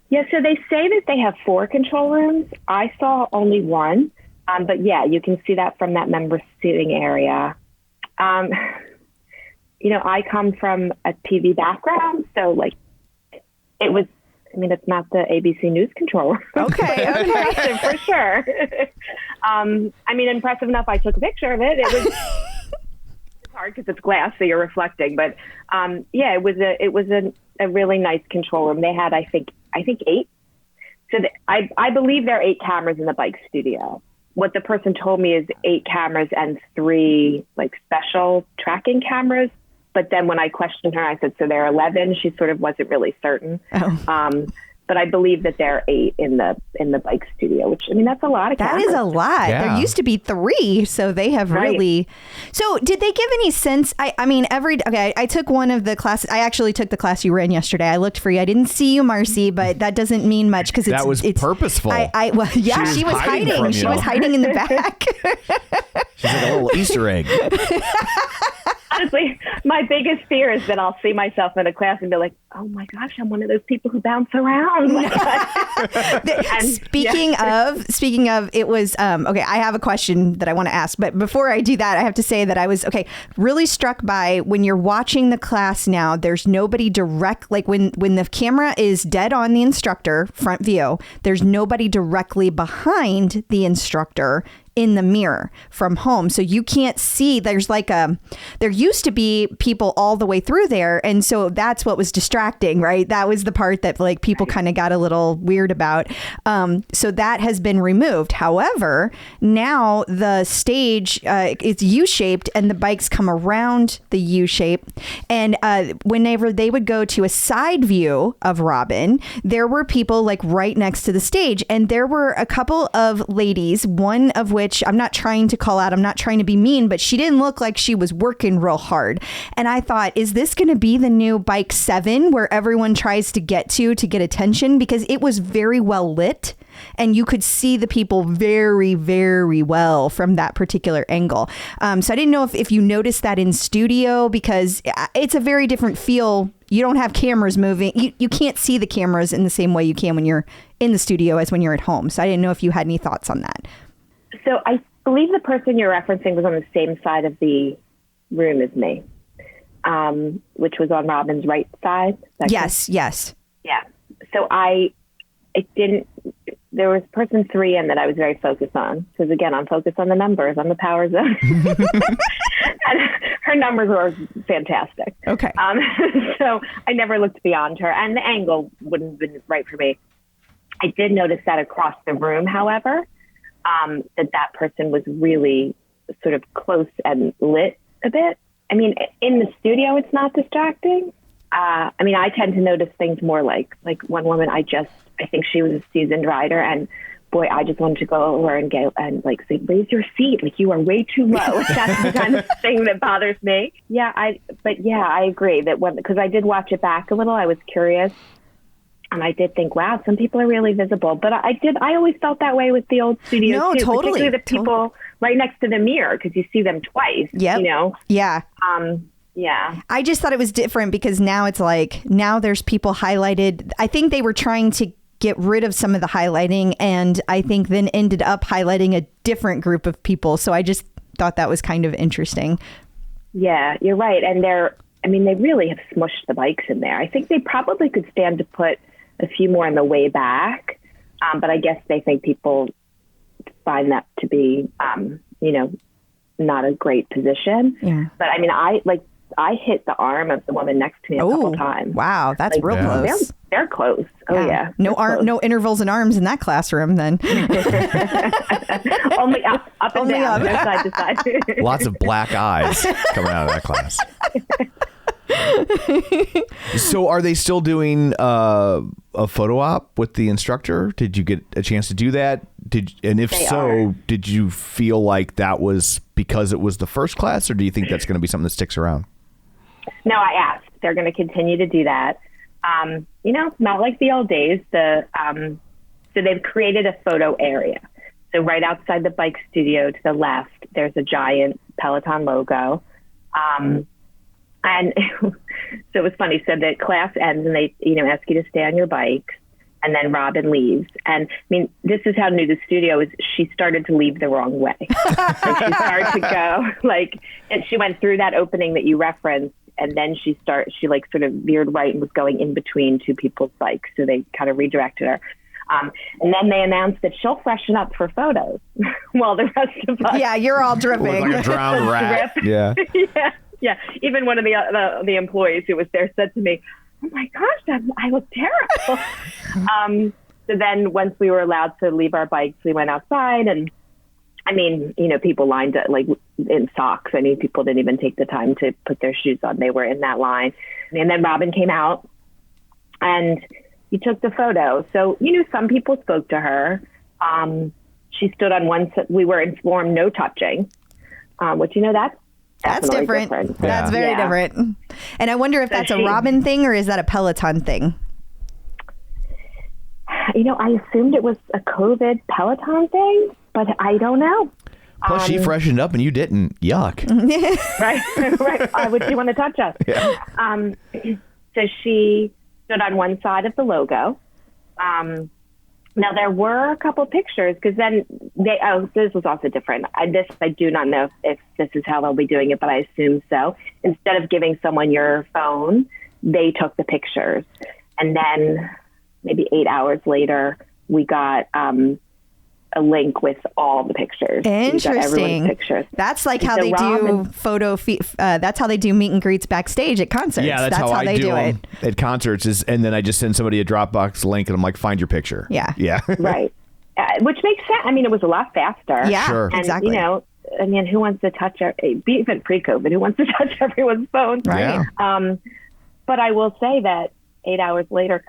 Yeah, so they say that they have 4 control rooms. I saw only one, but yeah, you can see that from that member seating area. You know, I come from a TV background, so like it was. I mean, it's not the ABC News control room. Okay. Impressive for sure. I mean, impressive enough. I took a picture of it. It was it's hard because it's glass, so you're reflecting. But yeah, it was a really nice control room. They had, I think 8. So I believe there are 8 cameras in the bike studio. What the person told me is 8 cameras and 3 like special tracking cameras. But then when I questioned her, I said, so there are 11. She sort of wasn't really certain. Oh. But I believe that there are 8 in the bike studio, which, I mean, that's a lot of cameras. That is a lot. Yeah. There used to be 3, so they have really. So did they give any sense? I mean, I took one of the classes. I actually took the class you ran yesterday. I looked for you. I didn't see you, Marci, but that doesn't mean much because it's purposeful. Well, yeah, she was hiding. She was hiding in the back. She's like a little Easter egg. Honestly, my biggest fear is that I'll see myself in a class and be like, oh my gosh, I'm one of those people who bounce around. Speaking of, it was, okay, I have a question that I want to ask, but before I do that, I have to say that I was, really struck by when you're watching the class now, there's nobody direct, like when the camera is dead on the instructor, front view, there's nobody directly behind the instructor in the mirror from home. So you can't see, there used to be people all the way through there. And so that's what was distracting, right? That was the part that like people kind of got a little weird about. So that has been removed. However, now the stage is U-shaped and the bikes come around the U-shape. And whenever they would go to a side view of Robin, there were people like right next to the stage. And there were a couple of ladies, one of which I'm not trying to call out, I'm not trying to be mean, but she didn't look like she was working real hard. And I thought, is this going to be the new Bike 7 where everyone tries to get attention? Because it was very well lit and you could see the people very, very well from that particular angle. So I didn't know if you noticed that in studio, because it's a very different feel. You don't have cameras moving. You can't see the cameras in the same way you can when you're in the studio as when you're at home. So I didn't know if you had any thoughts on that. So I believe the person you're referencing was on the same side of the room as me, which was on Robin's right side. Yes. Yeah. So I didn't, there was person 3 in that I was very focused on. Because again, I'm focused on the numbers, on the power zone. And her numbers were fantastic. Okay. So I never looked beyond her, and the angle wouldn't have been right for me. I did notice that across the room, however, that person was really sort of close and lit a bit. I mean, in the studio, it's not distracting. I mean, I tend to notice things more like one woman, I think she was a seasoned rider, and boy, I just wanted to go over and say, raise your seat. Like, you are way too low. That's the kind of thing that bothers me. Yeah, I agree that because I did watch it back a little, I was curious. And I did think, wow, some people are really visible. But I always felt that way with the old studios, no, too. Totally. Particularly the people right next to the mirror, because you see them twice, Yep. you know? Yeah. Yeah. I just thought it was different because now it's like, now there's people highlighted. I think they were trying to get rid of some of the highlighting, and I think then ended up highlighting a different group of people. So I just thought that was kind of interesting. Yeah, you're right. And they really have smushed the bikes in there. I think they probably could stand to put a few more on the way back. But I guess they think people find that to be, not a great position. Yeah. But I mean, I hit the arm of the woman next to me a couple times. Wow. That's real close. They're close. Oh yeah. No intervals in arms in that classroom then. Only up and down, no side to side. Lots of black eyes coming out of that class. So are they still doing a photo op with the instructor? Did you get a chance to do that? If so, did you feel like that was because it was the first class, or do you think that's going to be something that sticks around? No, I asked. They're going to continue to do that. Not like the old days. So they've created a photo area. So right outside the bike studio to the left, there's a giant Peloton logo. And so it was funny. So the class ends and they, ask you to stay on your bikes, and then Robin leaves. And I mean, this is how new the studio is. She started to leave the wrong way. So she started to go and she went through that opening that you referenced. And then she sort of veered right and was going in between two people's bikes. So they kind of redirected her. And then they announced that she'll freshen up for photos while the rest of us. Yeah, you're all dripping. Like a drowned rat. Yeah. Yeah. Even one of the employees who was there said to me, "Oh my gosh, I look terrible." So then once we were allowed to leave our bikes, we went outside, and I mean, people lined up in socks. I mean, people didn't even take the time to put their shoes on. They were in that line. And then Robin came out and he took the photo. So, some people spoke to her. She stood on one side. We were informed no touching, which, that's different. So, that's very different. And I wonder if that's a Robin thing or is that a Peloton thing? I assumed it was a COVID Peloton thing, but I don't know. Plus, she freshened up and you didn't. Yuck. Right. Would she want to touch us? Yeah. So she stood on one side of the logo. Now, there were a couple pictures because then this was also different. I do not know if this is how they'll be doing it, but I assume so. Instead of giving someone your phone, they took the pictures. And then maybe 8 hours later, we got a link with all the pictures. Interesting. Pictures. That's like how they do that's how they do meet and greets backstage at concerts. Yeah, that's how they do it at concerts. And then I just send somebody a Dropbox link and I'm like, find your picture. Yeah. Right. Which makes sense. I mean, it was a lot faster. Yeah, sure. And, exactly. Who wants to touch even pre-COVID? Who wants to touch everyone's phone? Right. Yeah. But I will say that 8 hours later,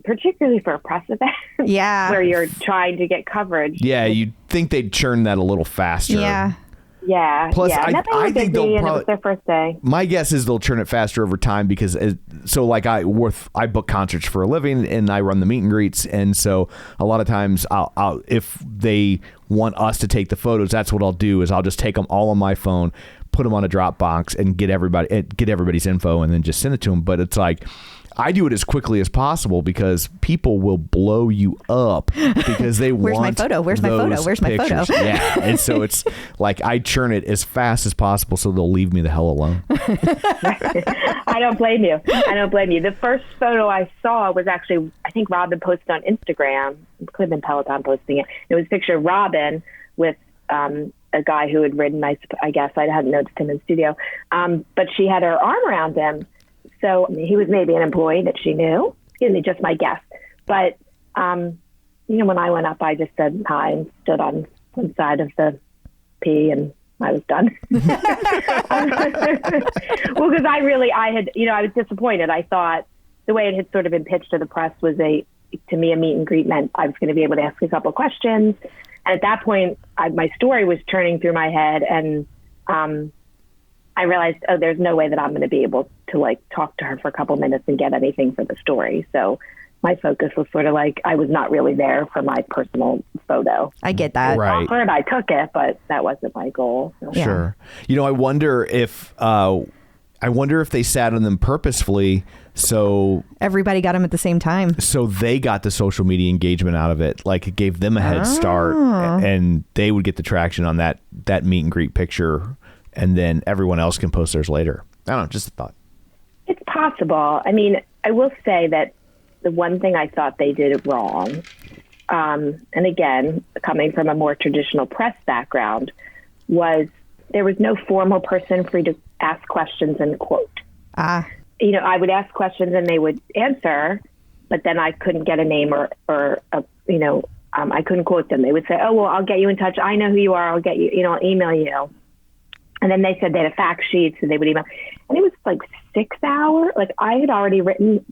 particularly for a press event, where you're trying to get coverage. Yeah, you'd think they'd churn that a little faster. Yeah. Plus, I think they'll probably. It was their first day. My guess is they'll churn it faster over time because, I book concerts for a living and I run the meet and greets, and so a lot of times I'll if they want us to take the photos, that's what I'll do is I'll just take them all on my phone, put them on a Dropbox, and get everybody's info, and then just send it to them. But it's like, I do it as quickly as possible because people will blow you up because they Where's want my photo? Where's my photo? Where's my pictures. photo? Yeah. And so it's like I churn it as fast as possible so they'll leave me the hell alone. I don't blame you. The first photo I saw was actually, I think Robin posted on Instagram. It could have been Peloton posting it. It was a picture of Robin with a guy who had ridden, I guess. I hadn't noticed him in the studio. But she had her arm around him. So he was maybe an employee that she knew. Excuse me, just my guess. But, when I went up, I just said hi and stood on one side of the P and I was done. Well, because I was disappointed. I thought the way it had sort of been pitched to the press was to me, a meet and greet meant I was going to be able to ask a couple of questions. And at that point, my story was churning through my head, and I realized, there's no way that I'm going to be able to talk to her for a couple minutes and get anything for the story. So my focus was sort of I was not really there for my personal photo. I get that. Right. I took it, but that wasn't my goal. So. Sure. I wonder if they sat on them purposefully so everybody got them at the same time. So they got the social media engagement out of it. Like it gave them a head start, and they would get the traction on that meet and greet picture. And then everyone else can post theirs later. I don't know, just a thought. It's possible. I mean, I will say that the one thing I thought they did wrong, and again, coming from a more traditional press background, was there was no formal person for you to ask questions and quote. I would ask questions and they would answer, but then I couldn't get a name or I couldn't quote them. They would say, "Oh, well, I'll get you in touch. I know who you are. I'll get you, I'll email you." And then they said they had a fact sheet, so they would email. And it was 6 hours. I had already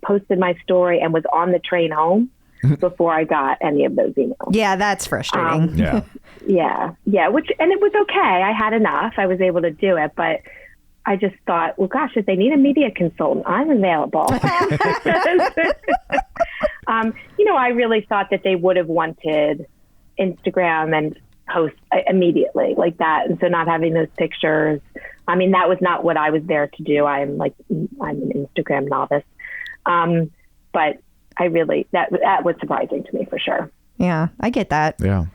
posted my story and was on the train home before I got any of those emails. Yeah, that's frustrating. Yeah. And it was okay. I had enough. I was able to do it, but I just thought, well, gosh, if they need a media consultant, I'm available. I really thought that they would have wanted Instagram and post immediately like that. And so not having those pictures, I mean, that was not what I was there to do. I'm an Instagram novice. But I really, that was surprising to me for sure. Yeah, I get that. Yeah.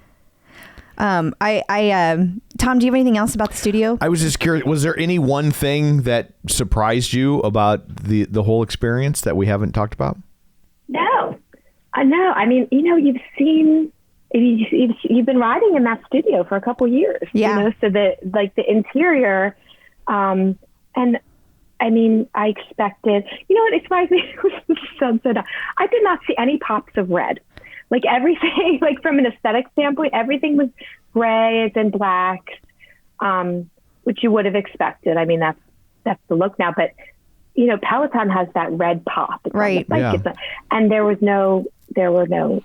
Tom, do you have anything else about the studio? I was just curious, was there any one thing that surprised you about the whole experience that we haven't talked about? No. I mean, you've been riding in that studio for a couple years. Yeah. So the interior, and I mean, I expected, it surprised me. I did not see any pops of red. Like everything, like from an aesthetic standpoint, everything was gray and black, which you would have expected. I mean, that's the look now. But Peloton has that red pop, right? And there were no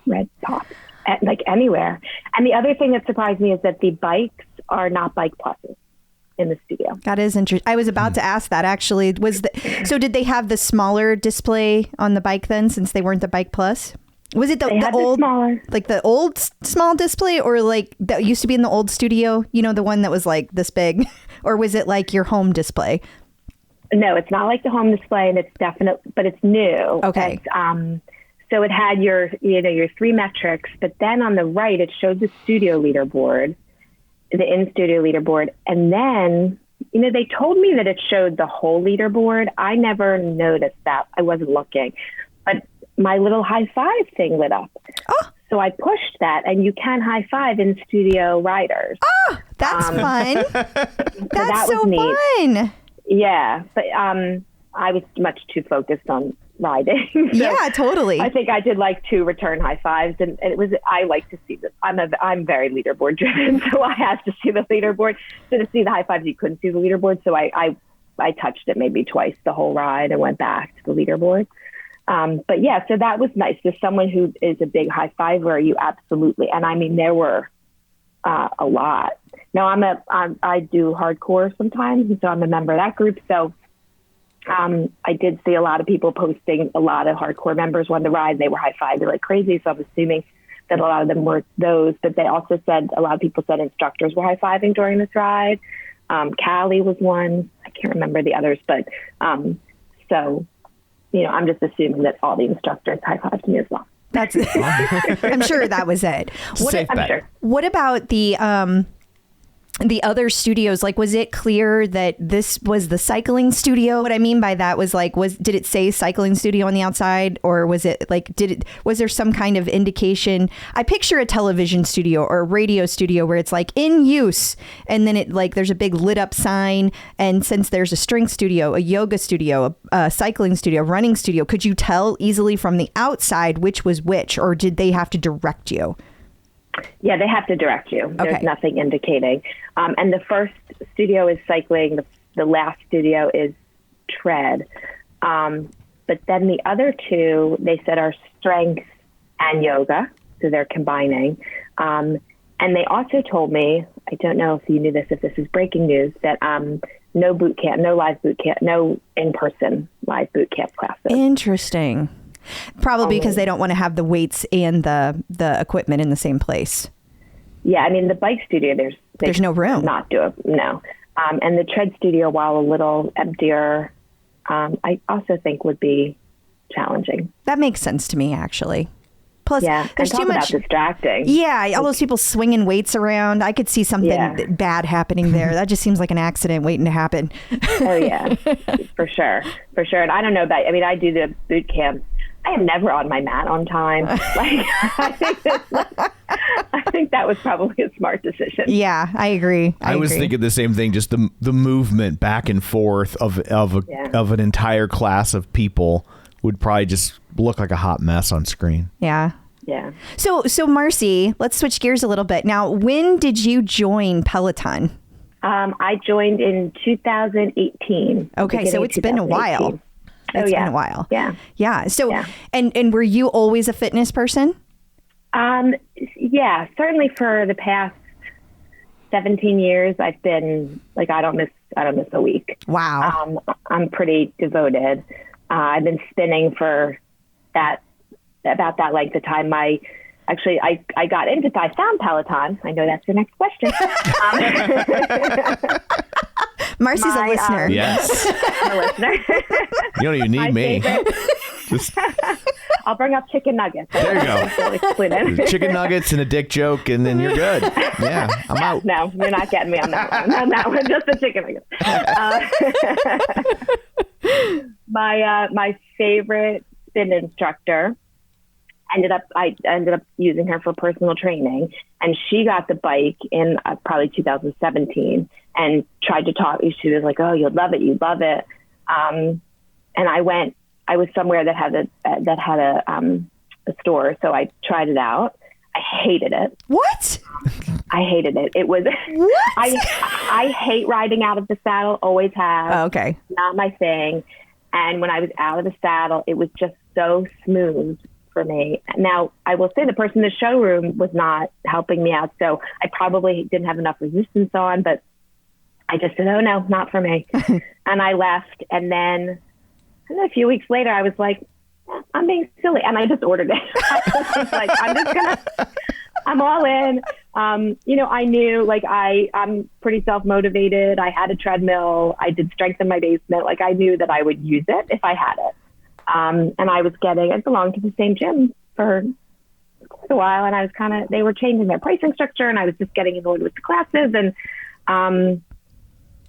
red pops anywhere. And the other thing that surprised me is that the bikes are not bike pluses in the studio. That is interesting. I was about to ask that actually. So did they have the smaller display on the bike then, since they weren't the Bike Plus? Was it the old, like the old small display, or like that used to be in the old studio? The one that was like this big, or was it like your home display? No, it's not like the home display, and it's but it's new. Okay. So it had your 3 metrics, but then on the right it showed the studio leaderboard, the in-studio leaderboard, and then they told me that it showed the whole leaderboard. I never noticed that. I wasn't looking, but my little high five thing lit up. Oh. So I pushed that, and you can high five in studio riders. Oh, that's fun. That's so fun. Yeah. But I was much too focused on riding. So yeah, totally. I think I did like 2 return high fives, and I like to see this. I'm very leaderboard driven, so I had to see the leaderboard. So to see the high fives, you couldn't see the leaderboard. So I touched it maybe twice the whole ride and went back to the leaderboard. But yeah, so that was nice. As someone who is a big high fiver, you absolutely, and I mean, there were a lot. Now I do hardcore sometimes, and so I'm a member of that group. So I did see a lot of people posting, a lot of hardcore members wanted to ride. They were high fiving like crazy. So I'm assuming that a lot of them were those, but they also said, a lot of people said instructors were high fiving during this ride. Callie was one. I can't remember the others, but so. I'm just assuming that all the instructors high-fived me as well. That's I'm sure that was it. What about the other studios? Like, was it clear that this was the cycling studio? What I mean by that was did it say cycling studio on the outside, or was it was there some kind of indication? I picture a television studio or a radio studio where it's like in use, and then there's a big lit up sign. And since there's a strength studio, a yoga studio, a cycling studio, running studio, could you tell easily from the outside which was which, or did they have to direct you? Yeah, they have to direct you. There's nothing indicating. And the first studio is cycling. The last studio is tread. But then the other 2, they said, are strength and yoga. So they're combining. And they also told me, I don't know if you knew this, if this is breaking news, that no boot camp, no live boot camp, no in-person live boot camp classes. Interesting. Probably because they don't want to have the weights and the equipment in the same place. Yeah, I mean, the bike studio, there's no room. Not do it, no. And the tread studio, while a little emptier, I also think would be challenging. That makes sense to me, actually. Plus, there's too much distracting. Yeah, all those people swinging weights around. I could see something bad happening there. That just seems like an accident waiting to happen. Oh yeah, for sure. And I don't know about. I mean, I do the boot camp. I am never on my mat on time. I think that was probably a smart decision. Yeah, I agree. I was thinking the same thing. Just the movement back and forth of an entire class of people would probably just look like a hot mess on screen. Yeah. Yeah. So Marci, let's switch gears a little bit. Now, when did you join Peloton? I joined in 2018. Okay, so it's been a while. It's yeah. been a while. Yeah. Yeah. So, Yeah. and were you always a fitness person? Yeah, certainly for the past 17 years, I've been like, I don't miss a week. Wow. I'm pretty devoted. I've been spinning for about that length of time. I found Peloton. I know that's your next question. Marci's a listener. Yes. I'm a listener. You don't even need me. Just, I'll bring up chicken nuggets. there you go. Chicken nuggets and a dick joke, and then you're good. Yeah, I'm out. No, you're not getting me on that one. On that one, just the chicken nuggets. My favorite spin instructor I ended up using her for personal training, and she got the bike in probably 2017 and tried to talk. She was like, "Oh, you'll love it. You love it." And I was somewhere that had a store. So I tried it out. I hated it. What? I hated it. It was, what? I hate riding out of the saddle. Always have. Oh, okay. Not my thing. And when I was out of the saddle, it was just so smooth for me. Now, I will say the person in the showroom was not helping me out. So I probably didn't have enough resistance on, but I just said, oh no, not for me. And I left. And then a few weeks later, I was like, I'm being silly. And I just ordered it. I was like, I'm all in. I knew I'm pretty self-motivated. I had a treadmill. I did strength in my basement. Like, I knew that I would use it if I had it. And I belonged to the same gym for quite a while. And they were changing their pricing structure, and I was just getting annoyed with the classes.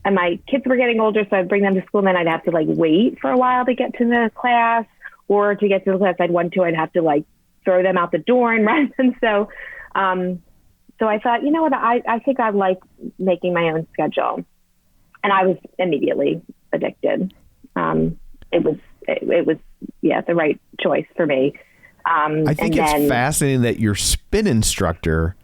And my kids were getting older, so I'd bring them to school, and then I'd have to wait for a while to get to the class, or to get to the class I'd have to throw them out the door and run. And so I thought, you know what, I think I like making my own schedule. And I was immediately addicted. It was the right choice for me. I think it's fascinating that your spin instructor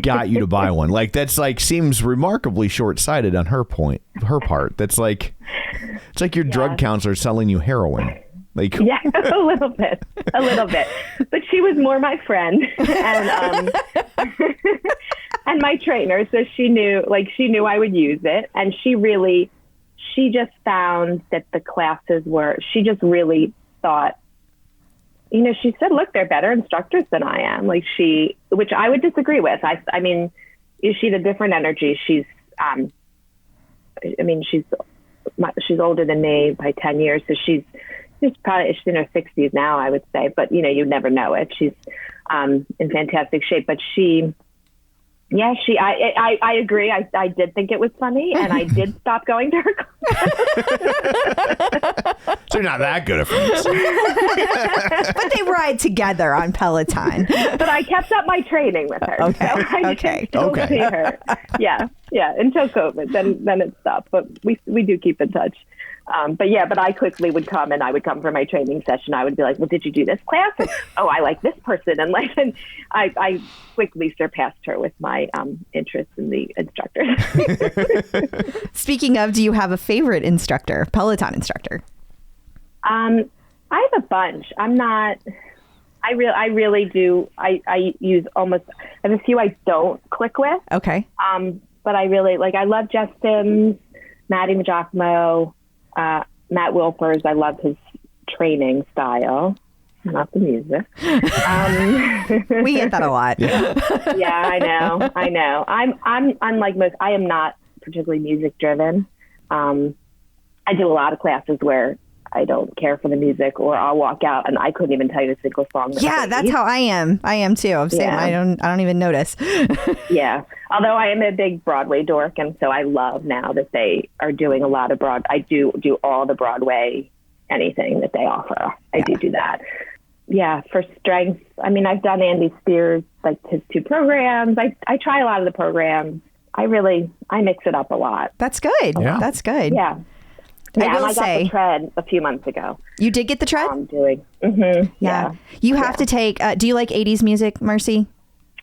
got you to buy one. That's seems remarkably short-sighted on her part. That's it's like your drug counselor selling you heroin. Yeah, a little bit. But she was more my friend and and my trainer. So she knew I would use it. And she just found that the classes she just really thought, she said, look, they're better instructors than I am. Which I would disagree with. I mean, she had a different energy. She's older than me by 10 years. So she's in her 60s now, I would say, but you never know it. She's in fantastic shape, but I agree. I did think it was funny, and I did stop going to her class. So you're not that good at friends. But they ride together on Peloton. But I kept up my training with her. Okay. So I did still see her. Yeah, until COVID. Then it stopped. But we do keep in touch. But I quickly would come, and I would come for my training session. I would be like, well, did you do this class? And, oh, I like this person. And I quickly surpassed her with my interest in the instructors. Speaking of, do you have a favorite instructor, Peloton instructor? I have a bunch. I really do. I use I have a few I don't click with. Okay. But I really, I love Jeff Sims, Maddie Giacomo, Matt Wilpers. I love his training style, not the music. We get that a lot. Yeah, I know. I'm unlike most. I am not particularly music driven. I do a lot of classes where I don't care for the music, or I'll walk out and I couldn't even tell you a single song. Yeah, that's how I am. I am too. I'm saying I don't even notice. Yeah. Although I am a big Broadway dork, and so I love now that they are doing a lot of I do all the Broadway, anything that they offer. I do that. Yeah, for strength, I mean, I've done Andy Spears, his 2 programs. I try a lot of the programs. I mix it up a lot. That's good. Yeah. That's good. Yeah. Yeah, I got the tread a few months ago. You did get the tread? I'm doing. Mm-hmm. Yeah. You have to take, do you like 80s music, Marci?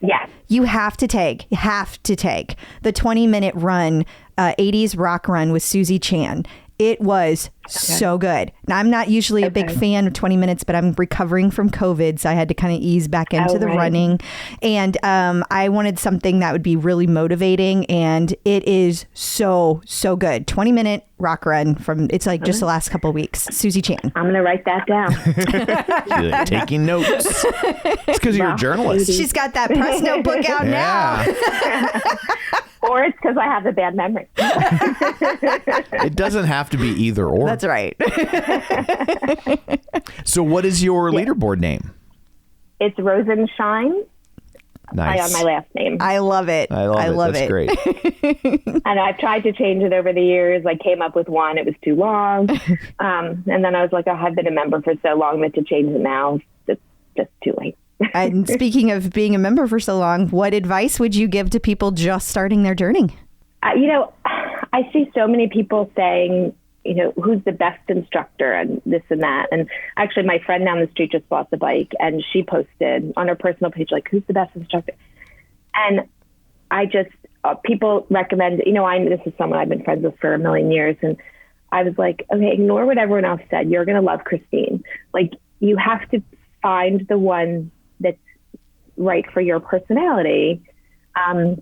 Yeah. You have to take the 20-minute run, 80s rock run with Susie Chan. It was so good. Now, I'm not usually a big fan of 20 minutes, but I'm recovering from COVID, so I had to kind of ease back into the running. And I wanted something that would be really motivating, and it is so good. 20-minute rock run from, it's like just the last couple of weeks. Susie Chan. I'm going to write that down. Taking notes. It's because you're a journalist. She's got that press notebook out now. Or it's because I have a bad memory. It doesn't have to be either or. That's right. So what is your leaderboard name? It's Rosenstein. Nice. On my last name. I love it. I love it. That's great. And I've tried to change it over the years. I came up with one. It was too long. And then I was like, I've been a member for so long that to change it now, it's just too late. And speaking of being a member for so long, what advice would you give to people just starting their journey? I see so many people saying, who's the best instructor and this and that. And actually, my friend down the street just bought the bike, and she posted on her personal page, like, who's the best instructor? And I just, people recommend, this is someone I've been friends with for a million years. And I was like, okay, ignore what everyone else said. You're going to love Christine. Like, you have to find the one that's right for your personality. And,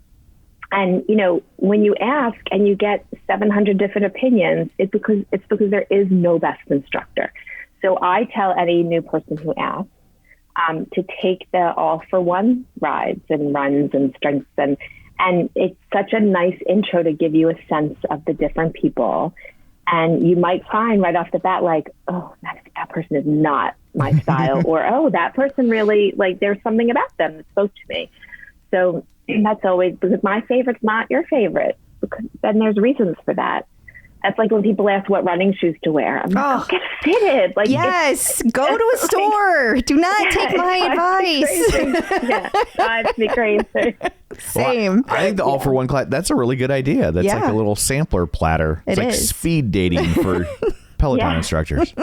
when you ask and you get 700 different opinions, it's because there is no best instructor. So I tell any new person who asks to take the all for one rides and runs and strengths. And it's such a nice intro to give you a sense of the different people. And you might find right off the bat, like, oh, that person is not my style, or, oh, that person really, like, there's something about them that spoke to me. So that's always, because my favorite's not your favorite, because then there's reasons for that. That's like when people ask what running shoes to wear. I'm like, get fitted. Like, yes, go to a store. Do not take my advice. Drives me crazy. Same. Well, I think the all for one class, that's a really good idea. That's like a little sampler platter. It's like speed dating for Peloton instructors.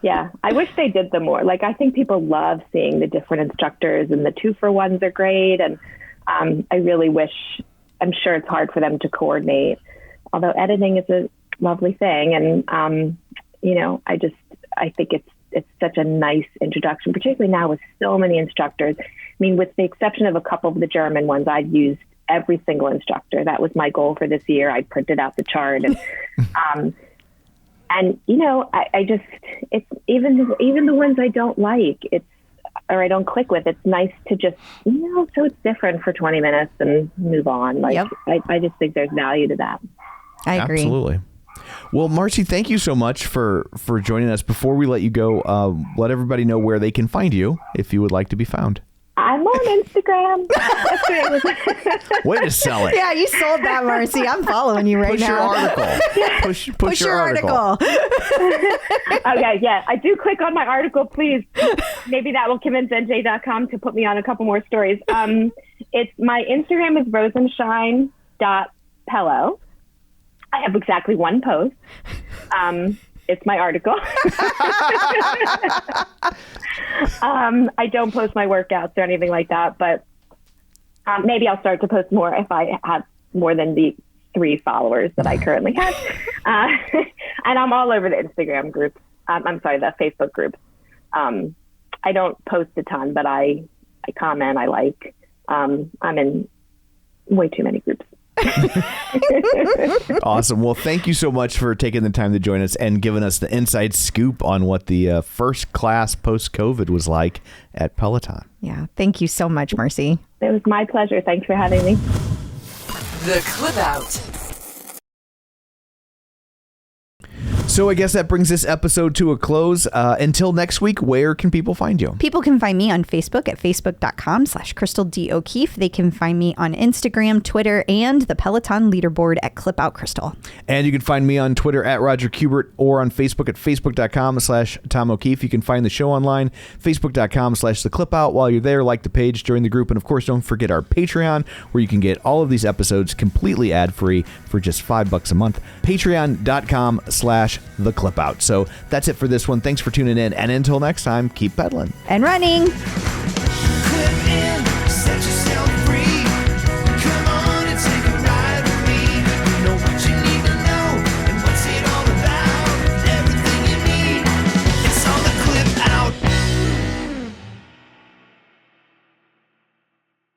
Yeah, I wish they did them more. Like, I think people love seeing the different instructors, and the 2-for-1s are great. And I really wish, I'm sure it's hard for them to coordinate, although editing is a lovely thing. And, I think it's such a nice introduction, particularly now with so many instructors. I mean, with the exception of a couple of the German ones, I've used every single instructor. That was my goal for this year. I printed out the chart, and I just, it's even the ones I don't like, or I don't click with, it's nice to just, so it's different for 20 minutes and move on. Like, I just think there's value to that. I agree. Absolutely. Well, Marci, thank you so much for joining us. Before we let you go, let everybody know where they can find you if you would like to be found. I'm on Instagram. Way to sell it. Yeah, you sold that, Marci. I'm following you right now. Push your article. Okay, yeah. I do click on my article, please. Maybe that will convince NJ.com to put me on a couple more stories. It's my Instagram is rosenstein.pello. I have exactly one post. It's my article. I don't post my workouts or anything like that, but maybe I'll start to post more if I have more than the 3 followers that I currently have. And I'm all over the Instagram groups. The Facebook groups. I don't post a ton, but I comment, I like. I'm in way too many groups. Awesome. Well, thank you so much for taking the time to join us and giving us the inside scoop on what the first class post-COVID was like at Peloton. Yeah. Thank you so much, Marci. It was my pleasure. Thanks for having me. The Clip Out. So I guess that brings this episode to a close. Until next week, where can people find you? People can find me on Facebook at facebook.com/Crystal D. O'Keefe. They can find me on Instagram, Twitter, and the Peloton Leaderboard at Clip Out Crystal. And you can find me on Twitter at Roger Kubert or on Facebook at facebook.com/Tom O'Keefe. You can find the show online, facebook.com/The Clip Out. While you're there, like the page, join the group, and of course, don't forget our Patreon, where you can get all of these episodes completely ad-free for just $5 a month. Patreon.com/The Clip Out. So that's it for this one. Thanks for tuning in. And until next time, keep pedaling and running. Clip in.